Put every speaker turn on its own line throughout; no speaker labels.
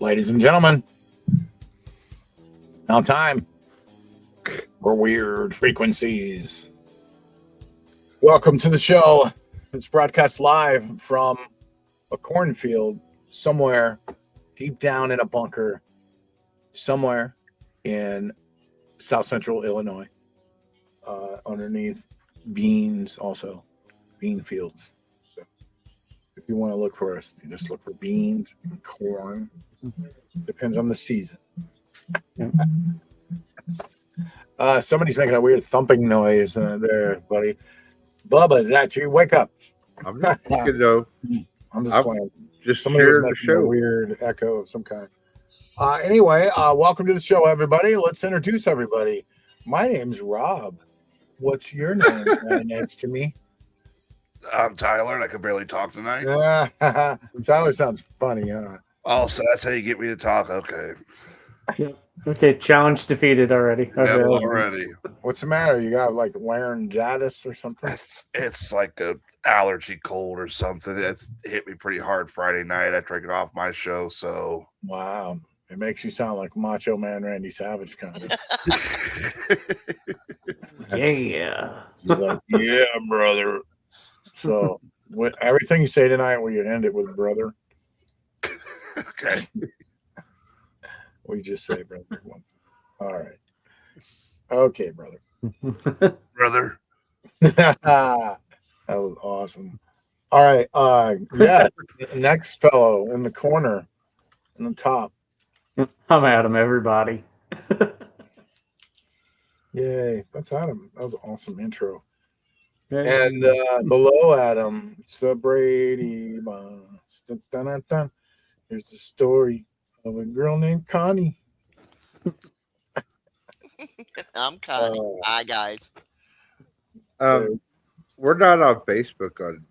Ladies and gentlemen, now time for weird frequencies. Welcome to the show. It's broadcast live from a cornfield somewhere deep down in a bunker, somewhere in South Central Illinois, underneath beans, also bean fields. So if you want to look for us, you just look for beans and corn. Depends on the season. Somebody's making a weird thumping noise there, buddy. Bubba, is that you? Wake up.
I'm not thinking though.
I'm just playing.
Just
Somebody was
sharing the
making
show.
a weird echo of some kind. Anyway, welcome to the show, everybody. Let's introduce everybody. My name's Rob. What's your name right next to me?
I'm Tyler, and I can barely talk tonight.
Tyler sounds funny, huh?
Oh, so that's how you get me to talk? Okay.
Okay, challenge defeated already.
Yeah,
Okay.
already.
What's the matter? You got like laryngitis or something?
It's like a allergy cold or something. It's hit me pretty hard Friday night after I got off my show. So
Wow. It makes you sound like Macho Man Randy Savage kind of.
Yeah.
You're like, yeah, brother. So everything you say tonight, will you end it with brother?
okay.
We just say brother. All right. Okay, brother.
Brother.
That was awesome. All right. Yeah. Next fellow in the corner, in the top.
I'm Adam, everybody.
Yay. That's Adam. That was an awesome intro.
Yeah.
And below Adam, it's the Brady Bunch. Dun, dun, dun, dun. Here's the story of a girl named Connie.
I'm Connie. Hi, guys.
We're not on Facebook on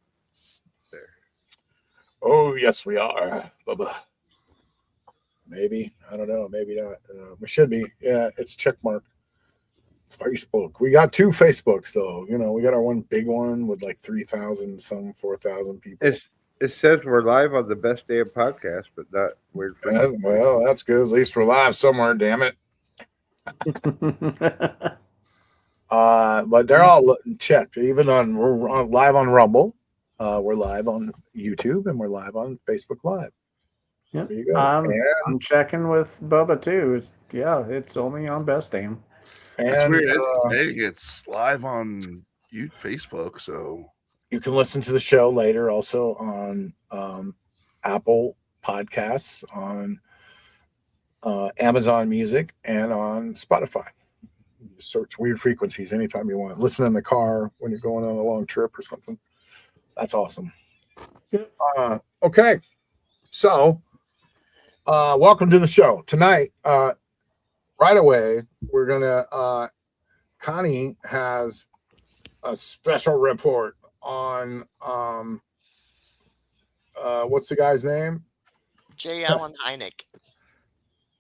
there.
Oh, yes, we are. Bubba. Maybe. I don't know. Maybe not. We should be. Yeah, it's checkmark. Facebook. We got two Facebooks, though. You know, we got our one big one with like 3,000, some 4,000 people.
It says we're live on the Best Damn Podcast, but not weird.
Well, that's good. At least we're live somewhere, damn it. But they're all checked. Even we're live on Rumble, we're live on YouTube, and we're live on Facebook Live.
Yep.
There you go.
I'm checking with Bubba too. It's only on Best Damn.
That's
And
weird. It's live on Facebook, so
you can listen to the show later also on Apple Podcasts, on Amazon Music, and on Spotify. You search Weird Frequencies anytime you want. Listen in the car when you're going on a long trip or something. That's awesome. Okay. So, welcome to the show. Tonight, right away, we're going to, Connie has a special report on, what's the guy's name?
J. Allen Hynek.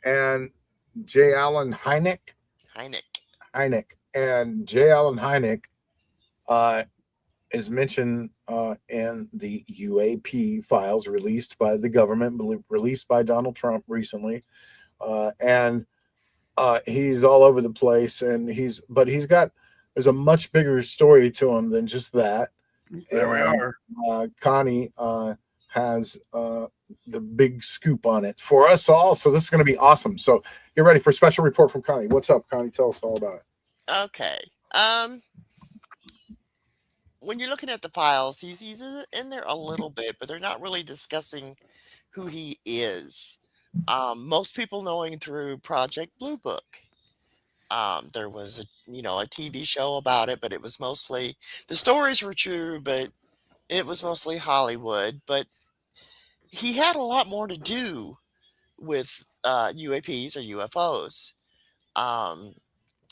And J. Allen Hynek. And J. Allen Hynek is mentioned in the UAP files released by the government, released by Donald Trump recently. And he's all over the place, and there's a much bigger story to him than just that.
There we are.
Connie has the big scoop on it for us all. So this is going to be awesome. So get ready for a special report from Connie. What's up, Connie? Tell us all about it.
Okay. When you're looking at the files, he's in there a little bit, but they're not really discussing who he is. Most people know him through Project Blue Book. There was a TV show about it, but it was mostly, the stories were true, but it was mostly Hollywood. But he had a lot more to do with UAPs or UFOs.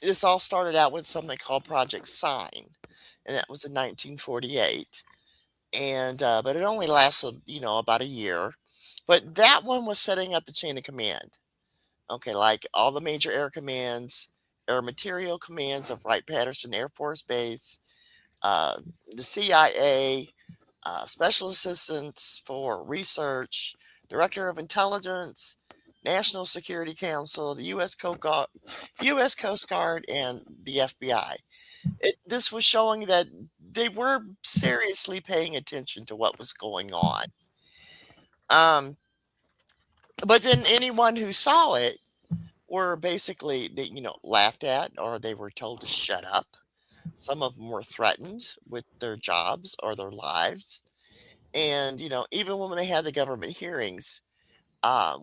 This all started out with something called Project Sign, and that was in 1948. And but it only lasted, about a year. But that one was setting up the chain of command. Okay, like all the major air commands, air material commands of Wright-Patterson Air Force Base, the CIA, special assistants for research, director of intelligence, National Security Council, the U.S. Coast Guard, and the FBI. This was showing that they were seriously paying attention to what was going on. Um, but then anyone who saw it were basically, laughed at, or they were told to shut up. Some of them were threatened with their jobs or their lives. And, even when they had the government hearings,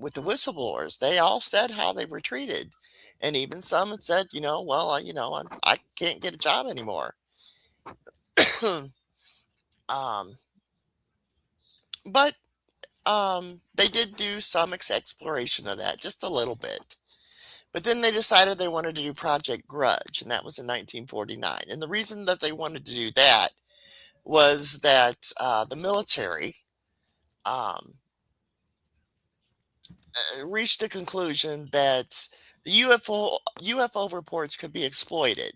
with the whistleblowers, they all said how they were treated. And even some had said, well, I can't get a job anymore. um, but they did do some exploration of that, just a little bit. But then they decided they wanted to do Project Grudge, and that was in 1949. And the reason that they wanted to do that was that the military um, reached a conclusion that the UFO reports could be exploited,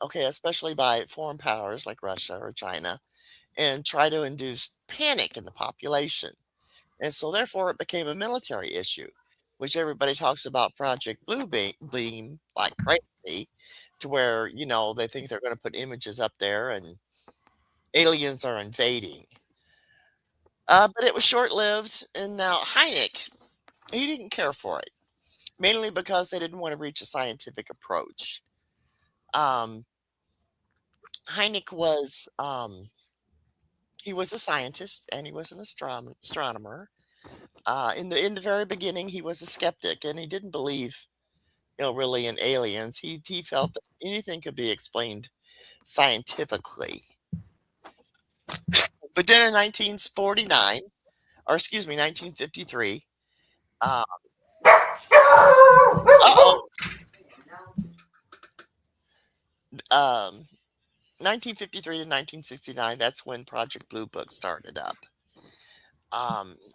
okay, especially by foreign powers like Russia or China, and try to induce panic in the population. And so, therefore, it became a military issue, which everybody talks about Project Blue Beam like crazy, to where, they think they're going to put images up there and aliens are invading. But it was short lived. And now Hynek, he didn't care for it, mainly because they didn't want to reach a scientific approach. Um, Hynek was, he was a scientist and he was an astronomer. In the very beginning, he was a skeptic and he didn't believe, really in aliens. He felt that anything could be explained scientifically. But then in 1949, or excuse me, 1953, uh oh, 1953 to 1969, that's when Project Blue Book started up.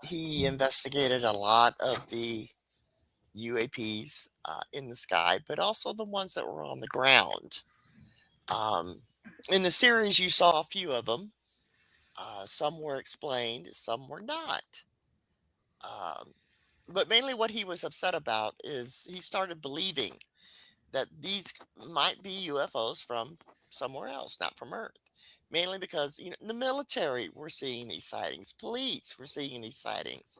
He investigated a lot of the UAPs in the sky, but also the ones that were on the ground. Um, in the series, you saw a few of them. Some were explained, some were not. Um, but mainly what he was upset about is he started believing that these might be UFOs from somewhere else, not from Earth. Mainly because the military were seeing these sightings, police were seeing these sightings,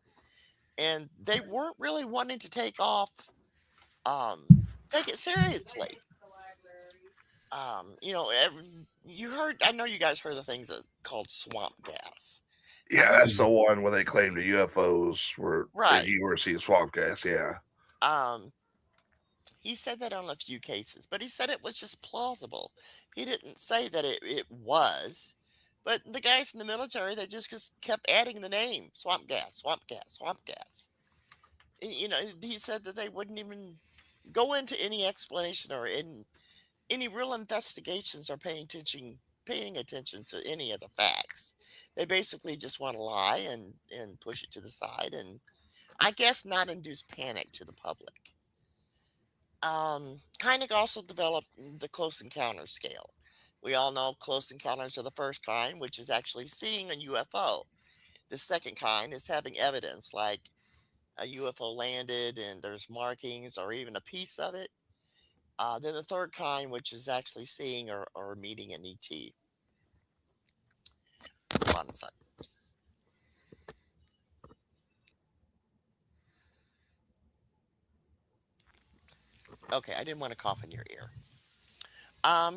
and they weren't really wanting to um, take it seriously. You heard, I know you guys heard the things that's called swamp gas. Now,
Yeah, that's the one where they claim the UFOs were
right.
you were seeing swamp gas. Yeah.
Um, he said that on a few cases, but he said it was just plausible. He didn't say that it was. But the guys in the military, they just kept adding the name swamp gas, swamp gas, swamp gas. He said that they wouldn't even go into any explanation or in any real investigations or paying attention to any of the facts. They basically just want to lie and push it to the side, and I guess not induce panic to the public. Hynek also developed the close encounter scale. We all know close encounters are the first kind, which is actually seeing a UFO. The second kind is having evidence, like a UFO landed and there's markings or even a piece of it. Then the third kind, which is actually seeing or meeting an ET. Hold on a sec. Okay, I didn't want to cough in your ear.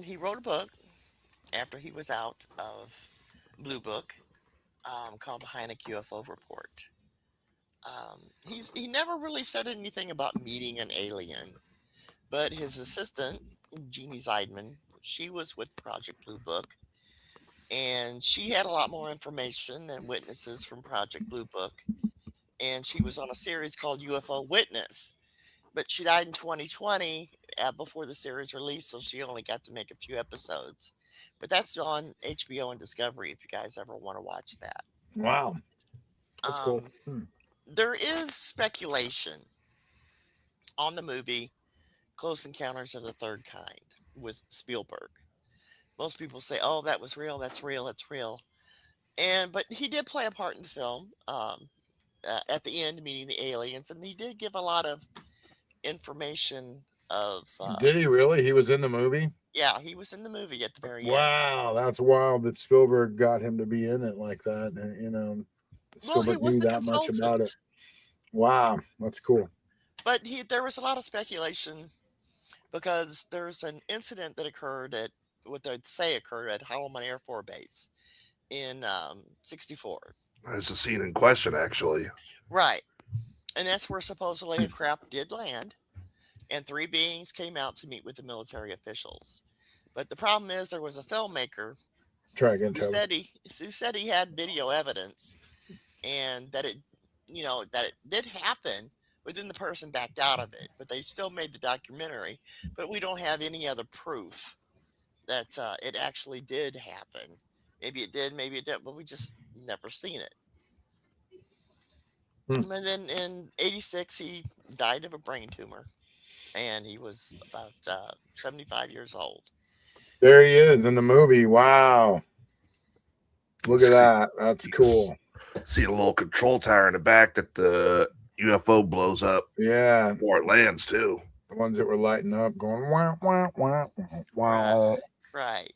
He wrote a book after he was out of Blue Book, called the Hynek UFO Report. He never really said anything about meeting an alien, but his assistant, Jeannie Zeidman, she was with Project Blue Book, and she had a lot more information than witnesses from Project Blue Book. And she was on a series called UFO Witness, but she died in 2020 before the series released, so she only got to make a few episodes. But that's on HBO and Discovery if you guys ever want to watch that.
Wow. That's cool.
There is speculation on the movie Close Encounters of the Third Kind with Spielberg. Most people say, "Oh, that was real. That's real. That's real." But he did play a part in the film. at the end meeting the aliens, and he did give a lot of information of.
Did he really? He was in the movie?
Yeah, he was in the movie at the very end.
Wow, that's wild that Spielberg got him to be in it like that.
Well, he
Spielberg
was
knew
the
that much about it.
consultant,
Wow, that's cool.
but there was a lot of speculation because there's an incident that occurred at what they'd say occurred at Holloman Air Force Base in '64.
There's a scene in question, actually.
Right. And that's where supposedly a craft did land, and 3 beings came out to meet with the military officials. But the problem is there was a filmmaker
Try again,
who
Toby.
said he had video evidence and that it did happen, but then the person backed out of it. But they still made the documentary, but we don't have any other proof that it actually did happen. Maybe it did, maybe it didn't, but we just never seen it. And then in '86, he died of a brain tumor, and he was about 75 years old.
There he is in the movie. Wow. Look at that. That's cool.
See a little control tower in the back that the UFO blows up.
Yeah.
Before it lands, too.
The ones that were lighting up, going, wow, wow, wow, wow.
Right.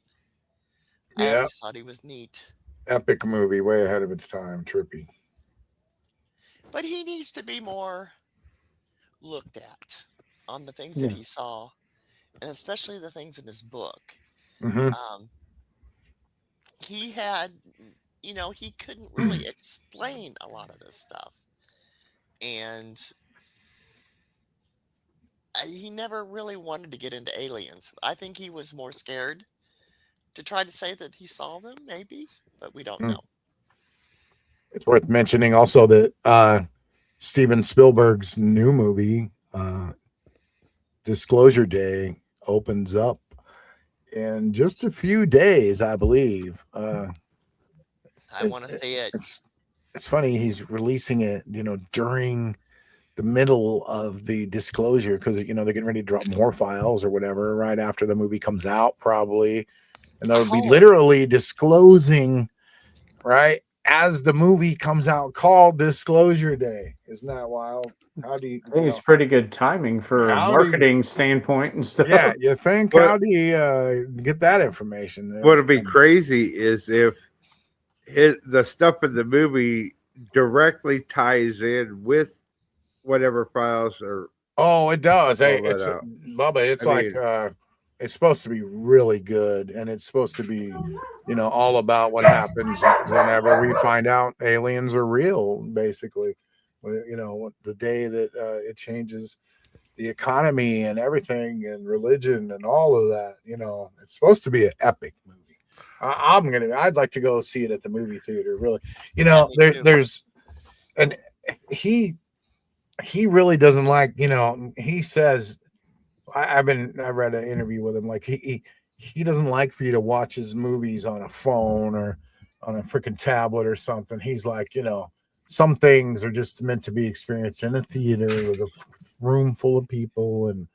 Yeah.
I always thought he was neat.
Epic movie, way ahead of its time. Trippy.
But he needs to be more looked at on the things that he saw, and especially the things in his book.
Mm-hmm.
He had, he couldn't really explain a lot of this stuff. And he never really wanted to get into aliens. I think he was more scared to try to say that he saw them, maybe, but we don't know.
It's worth mentioning also that Steven Spielberg's new movie, Disclosure Day, opens up in just a few days, I believe.
I want to see it.
It's funny, he's releasing it, during the middle of the disclosure because, they're getting ready to drop more files or whatever right after the movie comes out, probably. And they'll be literally disclosing, right, as the movie comes out, called Disclosure Day. Isn't that wild? How do you?
I think it's pretty good timing for a marketing standpoint and stuff.
Yeah, you think? How do you get that information?
What'd be crazy is if the stuff in the movie directly ties in with whatever files are.
Oh, it does. Hey, it's Bubba. It's it's supposed to be really good, and it's supposed to be, all about what happens whenever we find out aliens are real, basically. The day that it changes the economy and everything and religion and all of that, it's supposed to be an epic movie. I'd like to go see it at the movie theater, really. And he really doesn't like, he says, I read an interview with him, like he doesn't like for you to watch his movies on a phone or on a freaking tablet or something. He's like, some things are just meant to be experienced in a theater with a room full of people and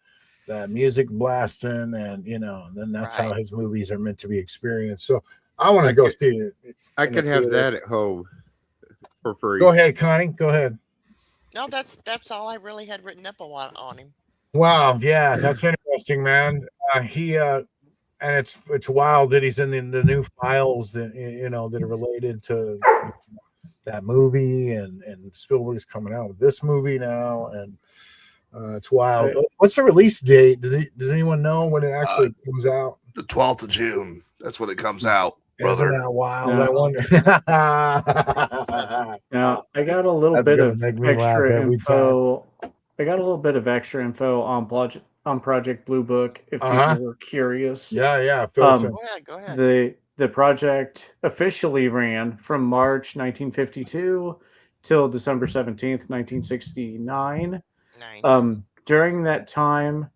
that music blasting, and then that's how his movies are meant to be experienced. So I want to go see it.
I could have that at home for free.
Go ahead, Connie. Go ahead.
No, that's all I really had written up on him.
Wow, yeah, that's interesting, man. And it's wild that he's in the new files that that are related to that movie, and Spielberg's coming out with this movie now, and it's wild. What's the release date? Does anyone know when it actually comes out?
The 12th of June. That's when it comes out.
Isn't that wild? I wonder.
Now, I got a little bit of extra info. I got a little bit of extra info on Project Blue Book if people were curious.
Yeah.
Go ahead.
The project officially ran from March 1952 till December 17th, 1969.
Nice.
During that time,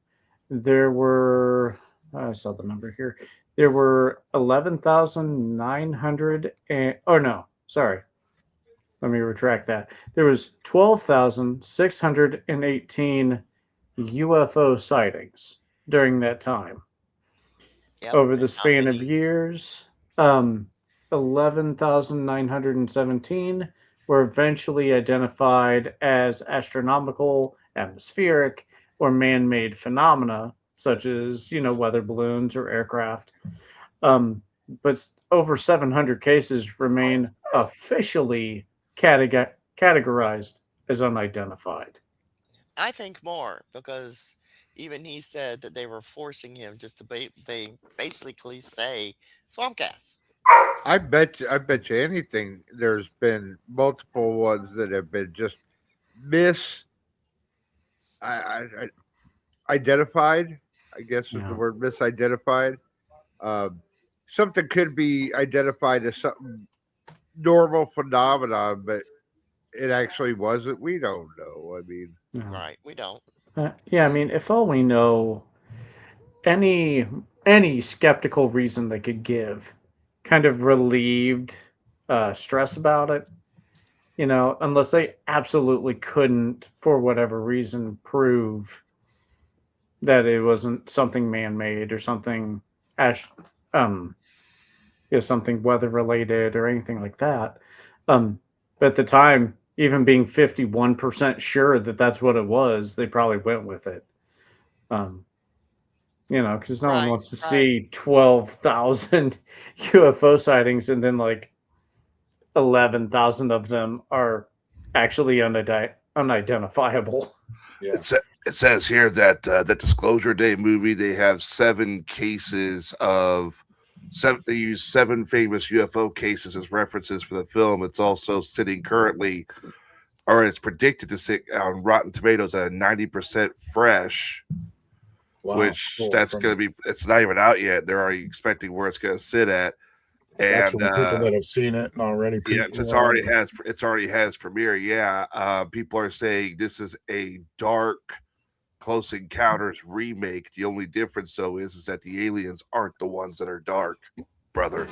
there were, I saw the number here, there were 11,900, let me retract that. There was 12,618 UFO sightings during that time.
Yep,
over the span of years, 11,917 were eventually identified as astronomical, atmospheric, or man-made phenomena, such as, weather balloons or aircraft. But over 700 cases remain officially categorized as unidentified.
I think more because even he said that they were forcing him just to they basically say swamp gas.
I bet you anything. There's been multiple ones that have been just identified. I guess is the word, misidentified. Something could be identified as something normal phenomenon, but it actually wasn't. We don't know. I mean,
Right, we don't.
Yeah, I mean, if all we know, any skeptical reason they could give kind of relieved stress about it, unless they absolutely couldn't, for whatever reason, prove that it wasn't something man-made or something something weather related or anything like that. But at the time, even being 51% sure that that's what it was, they probably went with it. Because no one
Right,
wants to
right.
see 12,000 UFO sightings and then like 11,000 of them are actually unidentifiable.
Yeah.
It says here that that Disclosure Day movie, they have 7 cases of they use 7 famous UFO cases as references for the film. It's also sitting currently, or it's predicted to sit on Rotten Tomatoes at a 90% fresh.
Wow,
which
cool.
that's going to be, it's not even out yet. They're already expecting where it's going to sit at.
That's
And
from people that have seen it and already.
It's already has premiere. Yeah. People are saying this is a dark Close Encounters remake. The only difference though is that the aliens aren't the ones that are dark, brother.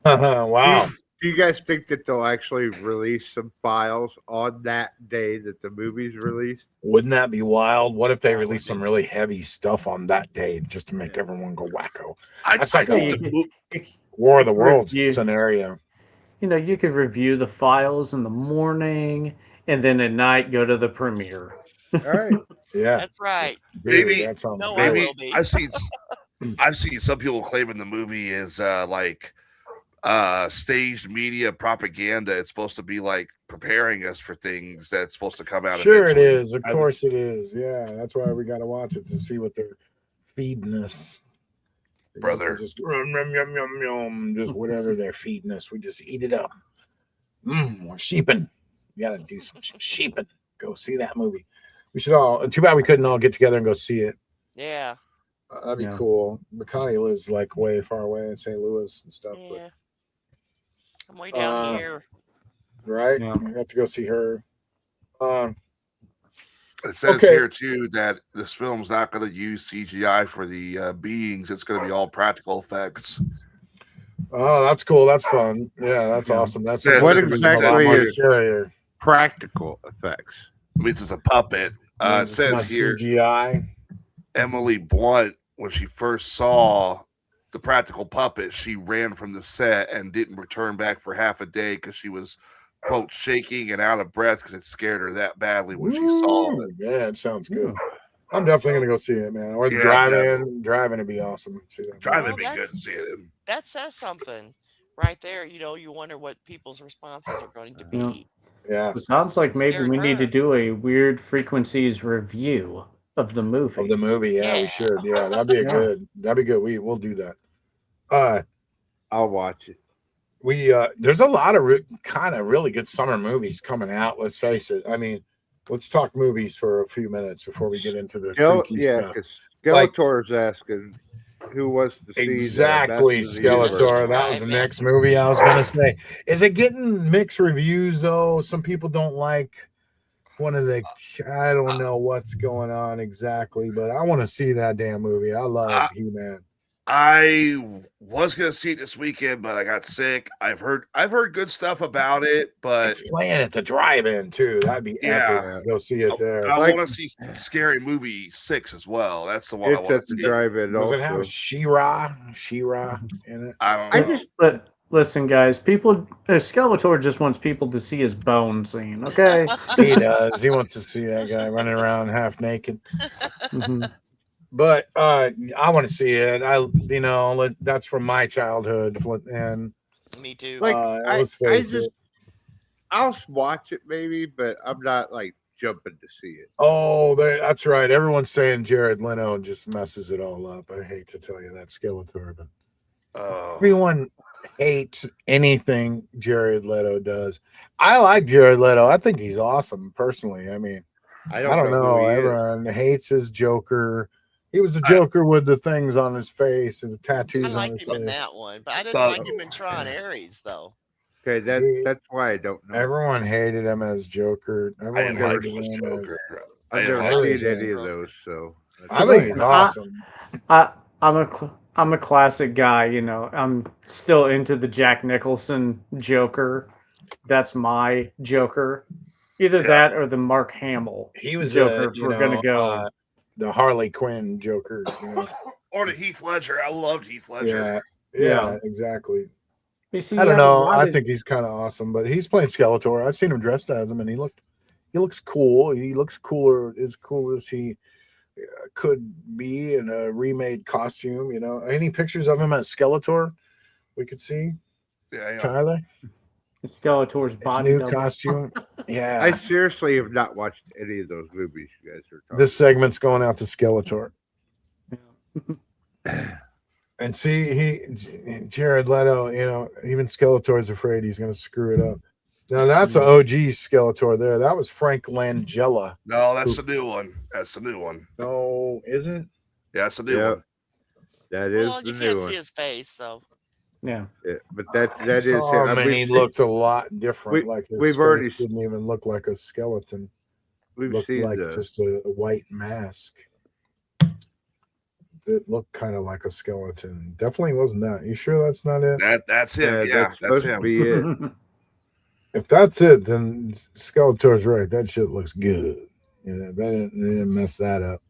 Wow.
Do you guys think that they'll actually release some files on that day that the movie's released?
Wouldn't that be wild? What if they release some really heavy stuff on that day just to make everyone go wacko? That's like a War of the Worlds scenario.
You could review the files in the morning and then at night go to the premiere.
All right.
Yeah.
That's right.
Dude,
maybe
that sounds
No,
great.
I will be.
I've seen some people claiming the movie is like staged media propaganda. It's supposed to be like preparing us for things that's supposed to come out.
Sure,
eventually.
it is. Of course, it is. Yeah, that's why we got to watch it to see what they're feeding us,
brother.
Just yum, yum, yum, yum, just whatever they're feeding us, we just eat it up. We're sheeping. We got to do some sheeping. Go see that movie. We should all. Too bad we couldn't all get together and go see it.
Yeah.
That'd be cool. But Connie lives like way far away in St. Louis and stuff.
Yeah. I'm way down here.
Right? Yeah. We have to go see her.
It says here too that this film's not going to use CGI for the beings. It's going to be all practical effects.
Oh, that's cool. That's fun. Yeah, that's awesome. That's
what exactly is practical effects?
I mean, it's a puppet. It says here
CGI.
Emily Blunt, when she first saw the practical puppet, she ran from the set and didn't return back for half a day because she was, quote, shaking and out of breath because it scared her that badly when she saw it.
Yeah, it sounds good. I'm definitely going to go see it, man. Or driving would be awesome.
Driving would be good to see it.
That says something right there. You wonder what people's responses are going to be.
Yeah.
It sounds like maybe we need to do a Weird Frequencies review of the movie.
Yeah, we should. Yeah, that'd be that'd be good. We'll do that.
I'll watch it.
There's a lot of kind of really good summer movies coming out. Let's face it. I mean, let's talk movies for a few minutes before we get into the freaky stuff.
Skeletor's asking who wants to see
exactly Skeletor. That was the next movie I was gonna say. Is it getting mixed reviews though? Some people don't like one of the. I don't know what's going on exactly, but I want to see that damn movie. I love He-Man.
I was gonna see it this weekend, but I got sick. I've heard good stuff about it, but
it's playing at the drive-in too. That'd be epic. Go see it there.
I want to see Scary Movie 6 as well. That's the one I want to see.
Drive-in.
Does it have She-Ra in it?
I don't know.
Listen, guys, Skeletor just wants people to see his bone scene, okay?
He does. He wants to see that guy running around half naked.
Mm-hmm.
But I want to see it. That's from my childhood, and
Me too.
Like
let's face it.
I'll watch it maybe, but I'm not like jumping to see it.
Oh, that's right. Everyone's saying Jared Leto just messes it all up. I hate to tell you that, Skeletor, but everyone hates anything Jared Leto does. I like Jared Leto. I think he's awesome personally. I mean, I don't know. Everyone hates his Joker. He was the Joker with the things on his face and the tattoos
I
on his
liked him in
face.
that one, but I didn't like him in Tron Ares, though.
Okay, that's why I don't know.
Everyone hated him as Joker. Everyone hated him
Joker.
I've never seen any of those, so
I think he's awesome.
I'm a classic guy, you know. I'm still into the Jack Nicholson Joker. That's my Joker. Either that or the Mark Hamill.
He was
Joker. If we're gonna go
the Harley Quinn Joker,
or the Heath Ledger. I loved Heath Ledger.
Yeah, exactly.
See,
I don't know. I think he's kind of awesome, but he's playing Skeletor. I've seen him dressed as him, and he looks cool. He looks cooler, as cool as he could be in a remade costume. You know, any pictures of him as Skeletor we could see?
Yeah.
Tyler,
Skeletor's body
new costume. Yeah,
I seriously have not watched any of those movies you guys are talking
this segment's going out to Skeletor.
Yeah.
And see, Jared Leto, you know, even Skeletor's afraid he's going to screw it up. Now, that's an OG Skeletor there. That was Frank Langella.
No, that's the new one. That's the new one.
No, is it?
Yeah, that's the new one.
That is
Well,
the
you
new
can't
one.
see his face, so.
Yeah.
But that is him.
I mean, he looked a lot different. Like his
we've
face
already
didn't even look like a skeleton.
We've
Looked
seen
like just a white mask. It looked kind of like a skeleton. Definitely wasn't that. You sure that's not it?
That's him. Yeah,
that's supposed to be it.
If that's it, then Skeletor's right. That shit looks good. You know, they didn't mess that up.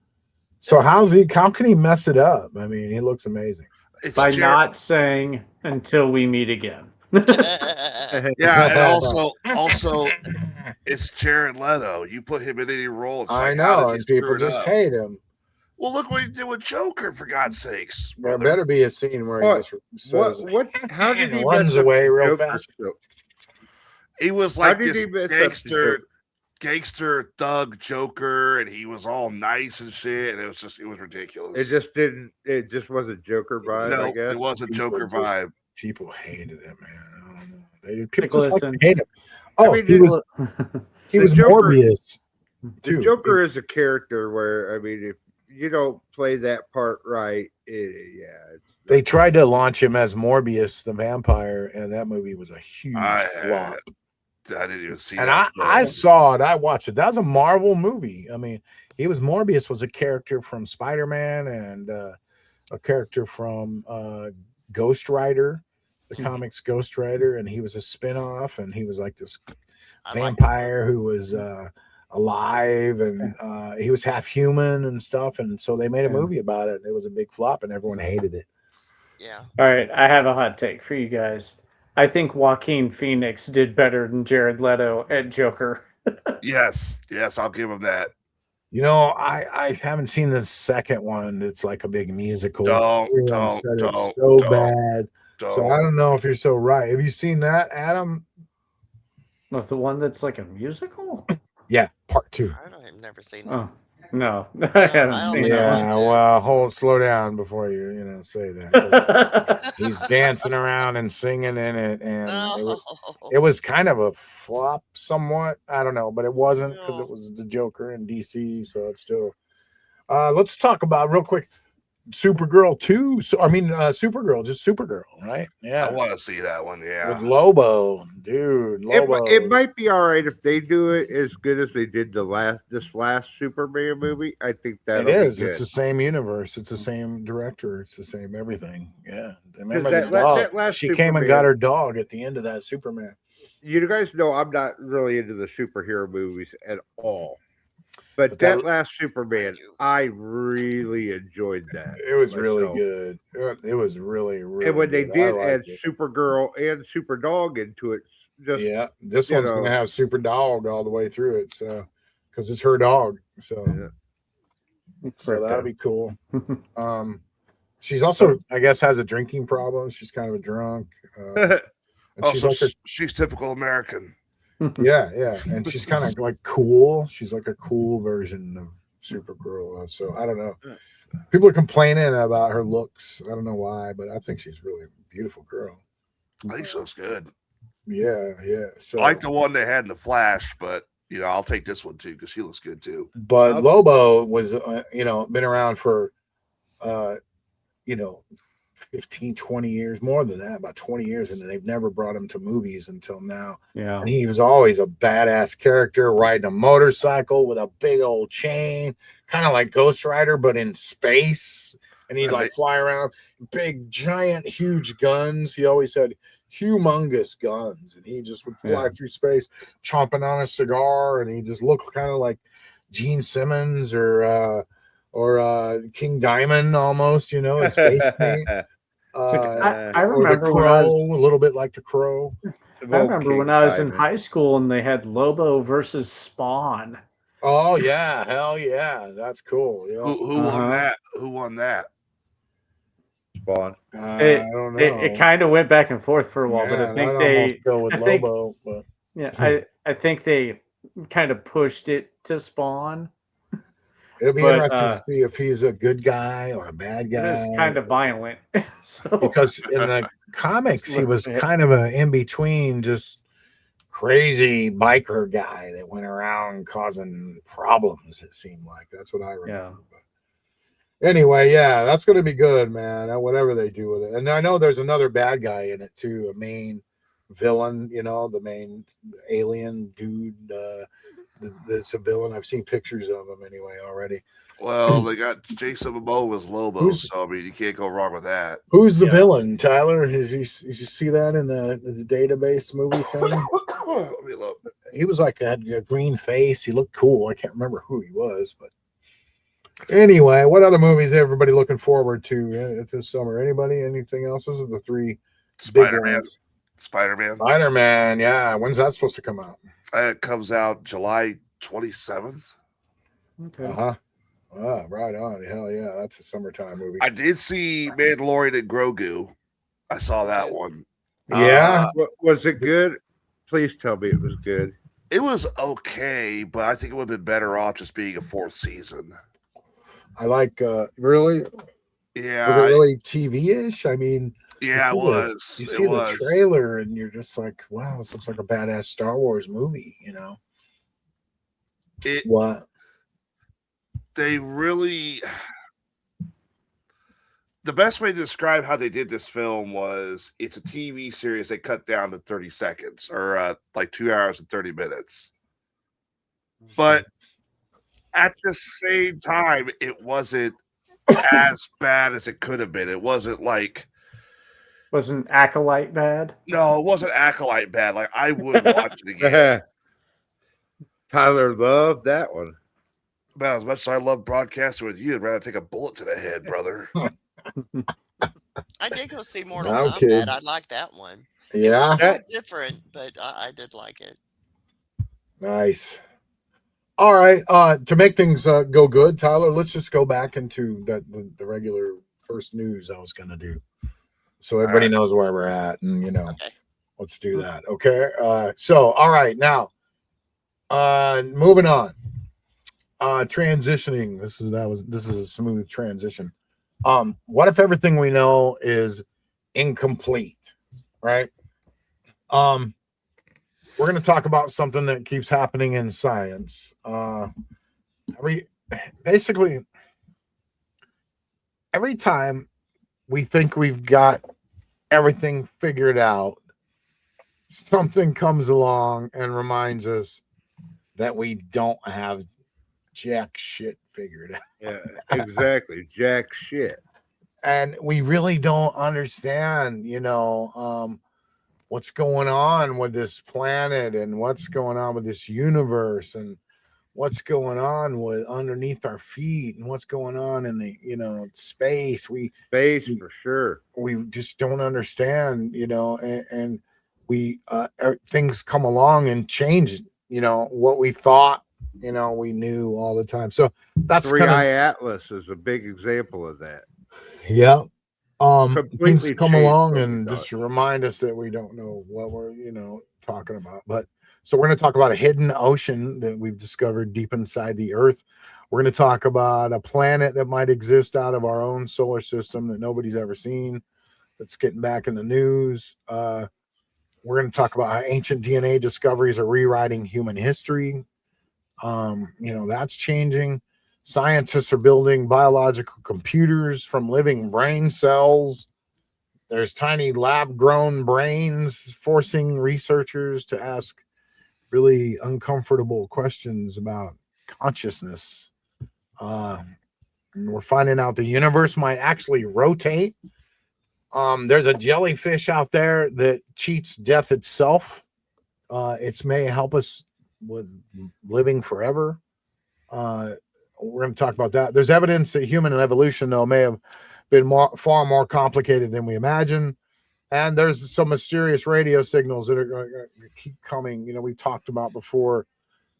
So how can he mess it up? I mean, he looks amazing.
By not saying until we meet again.
Yeah, and also it's Jared Leto. You put him in any role. It's
I
like, how
know,
does he
and people
screw it
just
up?
hate him.
Well, look what he did with Joker, for God's sakes.
There
brother.
better be a scene where he just says,
how did he
runs
mess up
away
the
real
Joker
fast.
so-
He was
How
like
did
this
he mess up the
gangster thug Joker, and he was all nice and shit, and it was ridiculous.
It just wasn't Joker vibe, I
No,
guess.
it wasn't Joker vibe.
People hated him, man. I don't know. People just
Listen.
hate him. Oh,
I mean,
he was
Joker-
Morbius.
The
too.
Joker is a character where, I mean, if you don't play that part right,
They tried to launch him as Morbius the vampire, and that movie was a huge flop.
I didn't even see
And
that.
I saw it. I watched it. That was a Marvel movie. I mean, Morbius was a character from Spider-Man and a character from Ghost Rider, the comics Ghost Rider, and he was a spin-off, and he was like this vampire who was alive, and he was half human and stuff, and so they made a movie about it. It was a big flop, and everyone hated it.
Yeah.
All right, I have a hot take for you guys. I think Joaquin Phoenix did better than Jared Leto at Joker.
Yes, I'll give him that.
You know, I haven't seen the second one. It's like a big musical.
Don't.
It's so bad. So I don't know if you're so right. Have you seen that, Adam?
Not the one that's like a musical?
Yeah, part 2.
I've never seen it.
Oh, no. I haven't seen
Yeah, well, slow down before you say that. He's dancing around and singing in it, and it was kind of a flop somewhat. I don't know, but it wasn't because it was the Joker in DC, so it's still. Let's talk about real quick Supergirl 2. Supergirl, just Supergirl, right? Yeah.
I want to see that one, yeah.
With Lobo, dude. Lobo.
It might be all right if they do it as good as they did this last Superman movie. I think that
it is. It's the same universe. It's the same director. It's the same everything. Yeah. Remember that last she came and got her dog at the end of that Superman.
You guys know I'm not really into the superhero movies at all. But
that
that last Superman, I really enjoyed that.
It was
myself.
really good. It was really, really
And when they
good.
did
I
add
liked it.
Supergirl and Superdog into it, just
Yeah, this
you
one's gonna
know.
have Super Dog all the way through it, so because it's her dog, so that'll be cool. She's also, I guess, has a drinking problem. She's kind of a drunk. And she's
Also,
like
she's typical American.
yeah, and she's kind of like cool. She's like a cool version of Supergirl. So I don't know. People are complaining about her looks. I don't know why, but I think she's really a beautiful girl.
I think she looks good.
Yeah. So
I like the one they had in the Flash, but I'll take this one too because she looks good too.
But Lobo was, been around for, 15, 20 years, more than that, about 20 years, and they've never brought him to movies until now.
Yeah.
And he was always a badass character, riding a motorcycle with a big old chain, kind of like Ghost Rider, but in space. And he'd like fly around, big, giant, huge guns. He always had humongous guns, and he just would fly through space, chomping on a cigar, and he just looked kind of like Gene Simmons or King Diamond almost, his face paint.
I remember
the Crow, a little bit like the Crow.
I remember when I was in high school and they had Lobo versus Spawn.
Oh yeah, hell yeah, that's cool. Yeah.
Who won that? Who won that?
Spawn.
I don't know.
It kind of went back and forth for a while, but I think they
go with Lobo. But
I think they kind of pushed it to Spawn.
It'll be interesting to see if he's a good guy or a bad guy.
It's kind of violent.
Because in the comics, he was kind of an in-between, just crazy biker guy that went around causing problems, it seemed like. That's what I remember.
Yeah.
But anyway, yeah, that's going to be good, man, whatever they do with it. And I know there's another bad guy in it, too, a main villain, the main alien dude, that's a villain. I've seen pictures of him anyway already.
Well, they got Jason Momoa as Lobo, so I mean you can't go wrong with that.
Who's the villain, Tyler? Did you see that in the database movie thing?
Let me look.
He was like had a green face. He looked cool. I can't remember who he was, but anyway, what other movies is everybody looking forward to this summer? Anybody? Anything else? Those are the three.
Spider-Man. Spider-Man.
Yeah. When's that supposed to come out?
It comes out July 27th.
Okay. Right on. Hell yeah. That's a summertime movie.
I did see Mandalorian and Grogu. I saw that one.
Yeah.
Was it good? Please tell me it was good.
It was okay, but I think it would have been better off just being a fourth season.
I like, really?
Yeah.
Was it really TV-ish? I mean,
yeah, it was.
You see the trailer and you're just like, wow, this looks like a badass Star Wars movie, What?
They really... The best way to describe how they did this film was it's a TV series they cut down to 30 seconds or like 2 hours and 30 minutes. But at the same time, it wasn't as bad as it could have been. It wasn't like...
Wasn't Acolyte bad?
No, it wasn't Acolyte bad. Like, I would watch it again.
Tyler loved that one.
About as much as I love broadcasting with you, I'd rather take a bullet to the head, brother.
I did go see Mortal Kombat. I like that one.
Yeah.
It's different, but I did like it.
Nice. All right. To make things go good, Tyler, let's just go back into the regular first news I was going to do. So everybody knows where we're at. And, let's do that. Okay. So, all right. Now, moving on. Transitioning. This is a smooth transition. What if everything we know is incomplete, right? We're going to talk about something that keeps happening in science. Every time we think we've got everything figured out, something comes along and reminds us that we don't have jack shit figured out.
Yeah, exactly. Jack shit.
And we really don't understand, what's going on with this planet and what's going on with this universe and what's going on with underneath our feet and what's going on in the space.
Space for sure.
We just don't understand, and we things come along and change, what we thought, we knew all the time. So that's
Three-Eye Atlas is a big example of that.
Yeah. Things
Completely
come
changed
along
what we
and
thought.
just remind us that we don't know what we're, talking about. But so we're going to talk about a hidden ocean that we've discovered deep inside the Earth. We're going to talk about a planet that might exist out of our own solar system that nobody's ever seen, that's getting back in the news. We're going to talk about how ancient DNA discoveries are rewriting human history. That's changing. Scientists are building biological computers from living brain cells. There's tiny lab-grown brains forcing researchers to ask really uncomfortable questions about consciousness. And we're finding out the universe might actually rotate. There's a jellyfish out there that cheats death itself. It may help us with living forever. We're going to talk about that. There's evidence that human evolution, though, may have been far more complicated than we imagine. And there's some mysterious radio signals that are going to keep coming. We talked about before,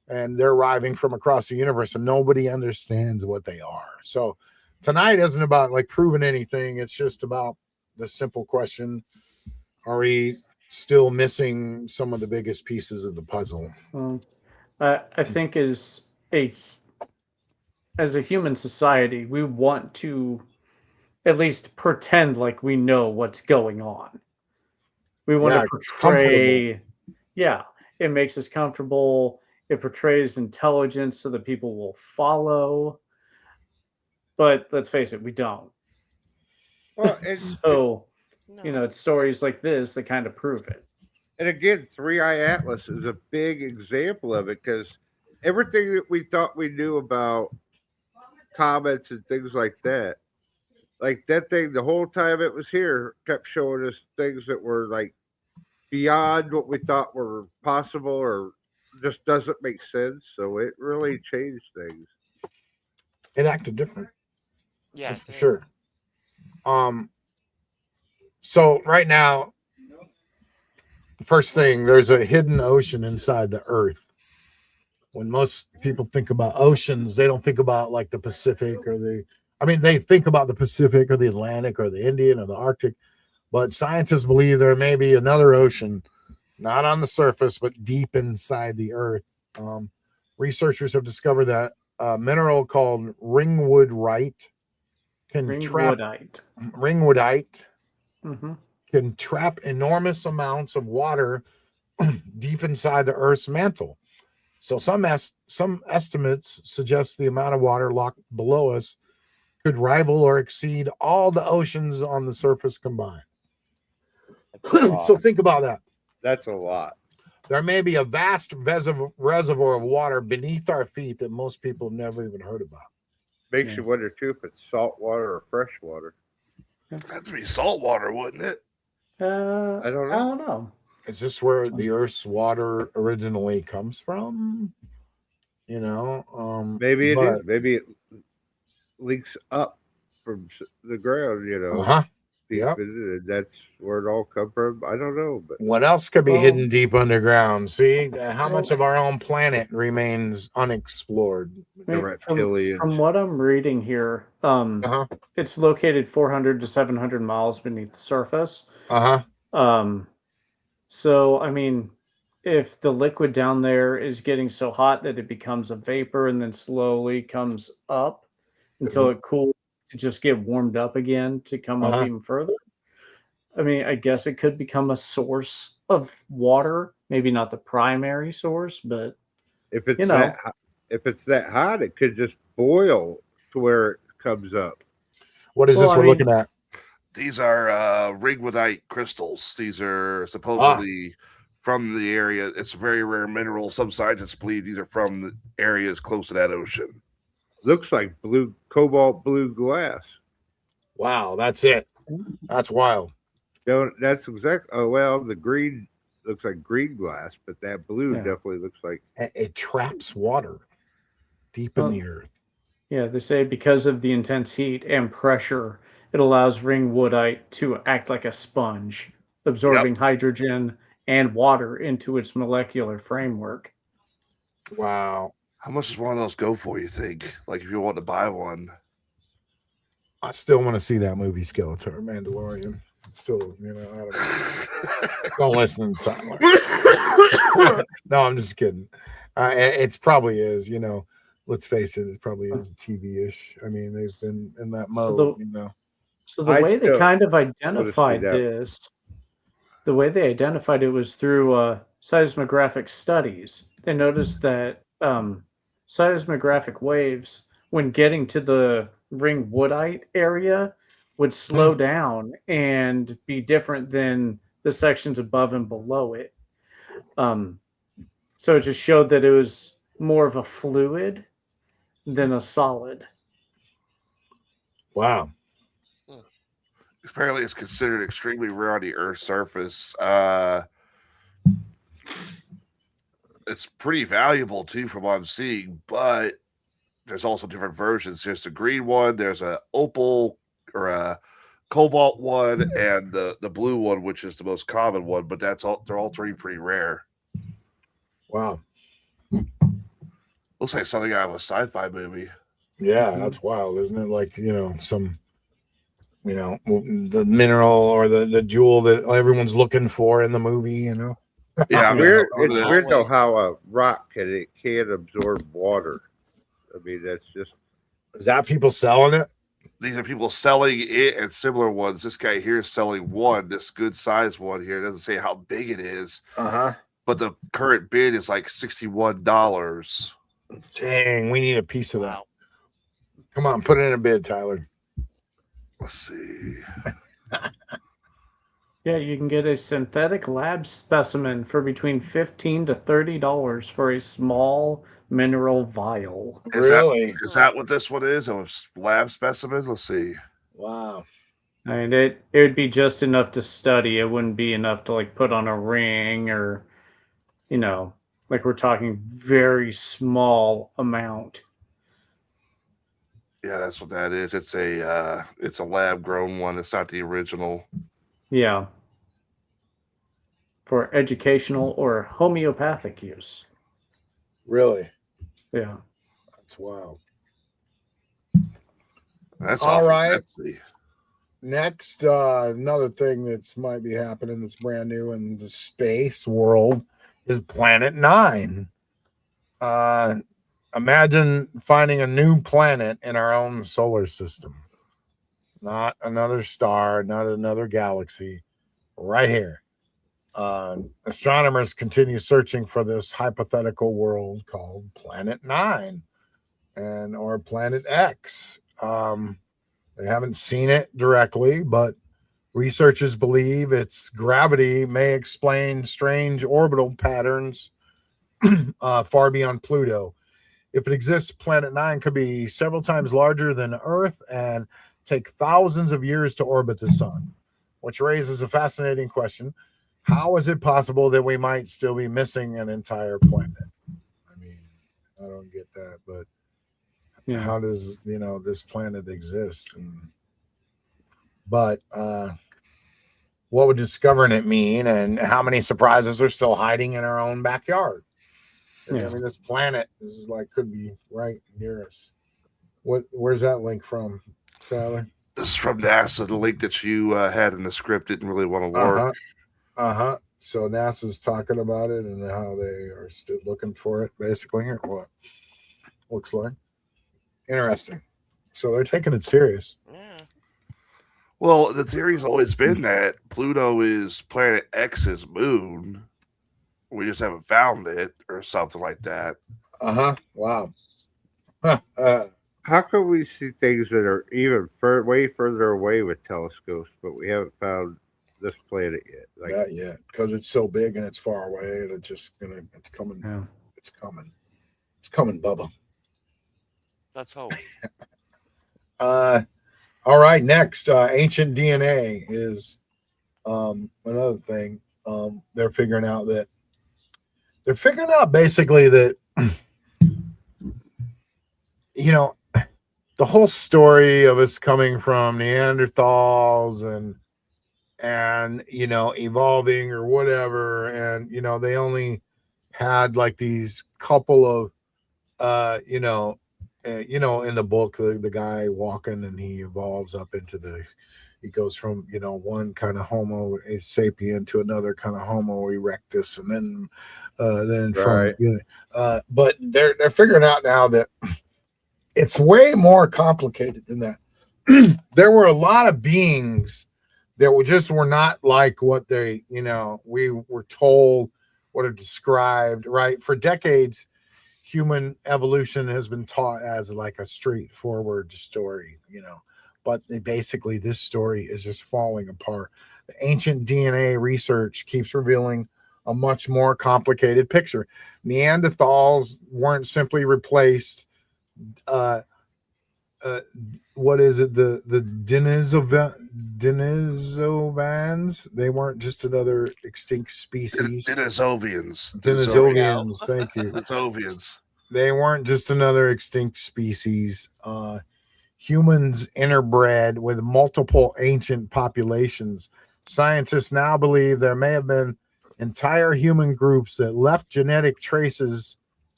and they're arriving from across the universe, and nobody understands what they are. So tonight isn't about proving anything. It's just about the simple question: are we still missing some of the biggest pieces of the puzzle?
I think as a human society, we want to at least pretend like we know what's going on. We want to portray, it makes us comfortable. It portrays intelligence so that people will follow. But let's face it, we don't.
Well,
No.
It's stories like this that kind of prove it.
And again, Three-Eye Atlas is a big example of it, because everything that we thought we knew about comets and things like that thing, the whole time it was here, kept showing us things that were beyond what we thought were possible, or just doesn't make sense. So it really changed things.
It acted different.
Yeah,
for sure. So right now, first thing, there's a hidden ocean inside the Earth. When most people think about oceans, they don't think about the Pacific they think about the Pacific or the Atlantic or the Indian or the Arctic, but scientists believe there may be another ocean, not on the surface, but deep inside the Earth. Researchers have discovered that a mineral called ringwoodite can trap can trap enormous amounts of water deep inside the Earth's mantle. So some estimates suggest the amount of water locked below us could rival or exceed all the oceans on the surface combined. So think about that.
That's a lot.
There may be a vast reservoir of water beneath our feet that most people have never even heard about.
Makes you wonder too if it's salt water or fresh water.
That'd be salt water, wouldn't it?
I don't
know.
Is this where the Earth's water originally comes from?
Maybe it is. Maybe it leaks up from the ground.
Yeah,
that's where it all come from. I don't know, but
what else could be hidden deep underground? See, how much of our own planet remains unexplored?
The reptilians.
From what I'm reading here, it's located 400 to 700 miles beneath the surface. So if the liquid down there is getting so hot that it becomes a vapor and then slowly comes up until it cools to just get warmed up again to come up even further. I guess it could become a source of water, maybe not the primary source, but
if it's that hot, it could just boil to where it comes up.
What is this we're looking at?
These are ringwoodite crystals. These are supposedly from the area. It's a very rare mineral. Some scientists believe these are from the areas close to that ocean.
Looks like cobalt blue glass.
Wow, that's it. That's wild.
That's exactly. Oh well, the green looks like green glass, but that blue definitely looks like
it traps water. deep in the earth.
Yeah, they say because of the intense heat and pressure, it allows ring woodite to act like a sponge, absorbing hydrogen and water into its molecular framework.
Wow.
How much does one of those go for, you think? Like, if you want to buy one?
I still want to see that movie Skeletor, Mandalorian. Still, I don't know. Don't listen to Tyler. No, I'm just kidding. It's probably is, let's face it, it probably is TV-ish. I mean, they've been in that mode,
So the
I
way they
still
kind of
wanna see
identified
that.
this, the way they identified it was through seismographic studies. They noticed that seismographic waves, when getting to the ring woodite area, would slow down and be different than the sections above and below it. So it just showed that it was more of a fluid than a solid.
Wow.
Apparently, it's considered extremely rare on the Earth's surface. It's pretty valuable too, from what I'm seeing. But there's also different versions. There's the green one. There's a opal or a cobalt one, and the blue one, which is the most common one. But they're all three pretty rare.
Wow.
Looks like something out of a sci-fi movie.
Yeah, that's wild, isn't it? Like, some, the mineral or the jewel that everyone's looking for in the movie,
Yeah,
It's weird though how a rock can absorb water. I mean, that's just.
Is that people selling it?
These are people selling it and similar ones. This guy here is selling one, this good size one here. It doesn't say how big it is. But the current bid is like $61.
Dang, we need a piece of that. Come on, put it in a bid, Tyler.
Let's see.
Yeah, you can get a synthetic lab specimen for between $15 to $30 for a small mineral vial.
Is that what this one is? A lab specimen? Let's see.
Wow.
I mean, it would be just enough to study. It wouldn't be enough to put on a ring or, we're talking very small amount.
Yeah, that's what that is. It's a lab grown one. It's not the original.
Yeah. For educational or homeopathic use.
Really?
Yeah.
That's wild.
That's
all right. Next, another thing that's might be happening that's brand new in the space world is Planet 9. Imagine finding a new planet in our own solar system. Not another star, not another galaxy. Right here. Astronomers continue searching for this hypothetical world called Planet 9 or Planet X. They haven't seen it directly, but researchers believe its gravity may explain strange orbital patterns far beyond Pluto. If it exists, Planet 9 could be several times larger than Earth and take thousands of years to orbit the sun, which raises a fascinating question. How is it possible that we might still be missing an entire planet? I mean, I don't get that, but how does, this planet exist? But what would discovering it mean, and how many surprises are still hiding in our own backyard? I mean, this planet is could be right near us. Where's that link from, Tyler?
This is from NASA. The link that you had in the script didn't really want to work.
So NASA's talking about it and how they are still looking for it, basically, or what looks like. Interesting. So they're taking it serious.
Yeah.
Well, the theory's always been that Pluto is Planet X's moon. We just haven't found it or something like that.
Wow.
How can we see things that are even way further away with telescopes, but we haven't found this planet yet?
Not yet, because it's so big and it's far away, and it's coming.
Yeah.
It's coming. It's coming, Bubba.
Let's hope.
All right. Next, ancient DNA is another thing. They're figuring out basically that you know, the whole story of us coming from Neanderthals and evolving or whatever, and they only had like these couple of in the book, the guy walking and he evolves up into he goes from one kind of Homo sapien to another kind of Homo erectus, and then from
Right.
but they're figuring out now that it's way more complicated than that. There were a lot of beings that were not like what we were told, what are described, right? For decades, human evolution has been taught as like a straightforward story, but basically this story is just falling apart. The ancient DNA research keeps revealing a much more complicated picture. Neanderthals weren't simply replaced. What is it? The Denisovans? They weren't just another extinct species.
Denisovians.
Denisovians. Thank you.
Denisovians.
They weren't just another extinct species. Humans interbred with multiple ancient populations. Scientists now believe there may have been entire human groups that left genetic traces,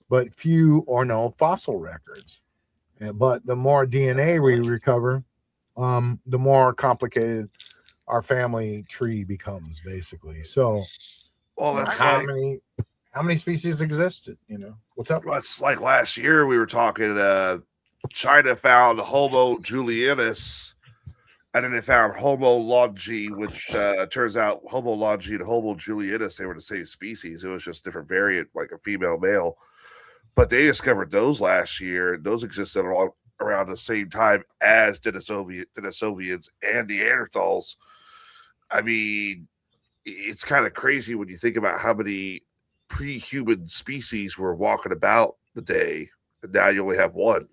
but few or no fossil records. But the more DNA we recover, the more complicated our family tree becomes, basically. So,
Well, that's
how many species existed? What's up?
It's like last year we were talking. China found Homo juliensis, and then they found Homo longi, which turns out Homo longi and Homo juliensis, they were the same species. It was just different variant, like a female male. But they discovered those last year, and those existed all around the same time as Denisovians and Neanderthals. I mean, it's kind of crazy when you think about how many pre-human species were walking about the day, and now you only have one.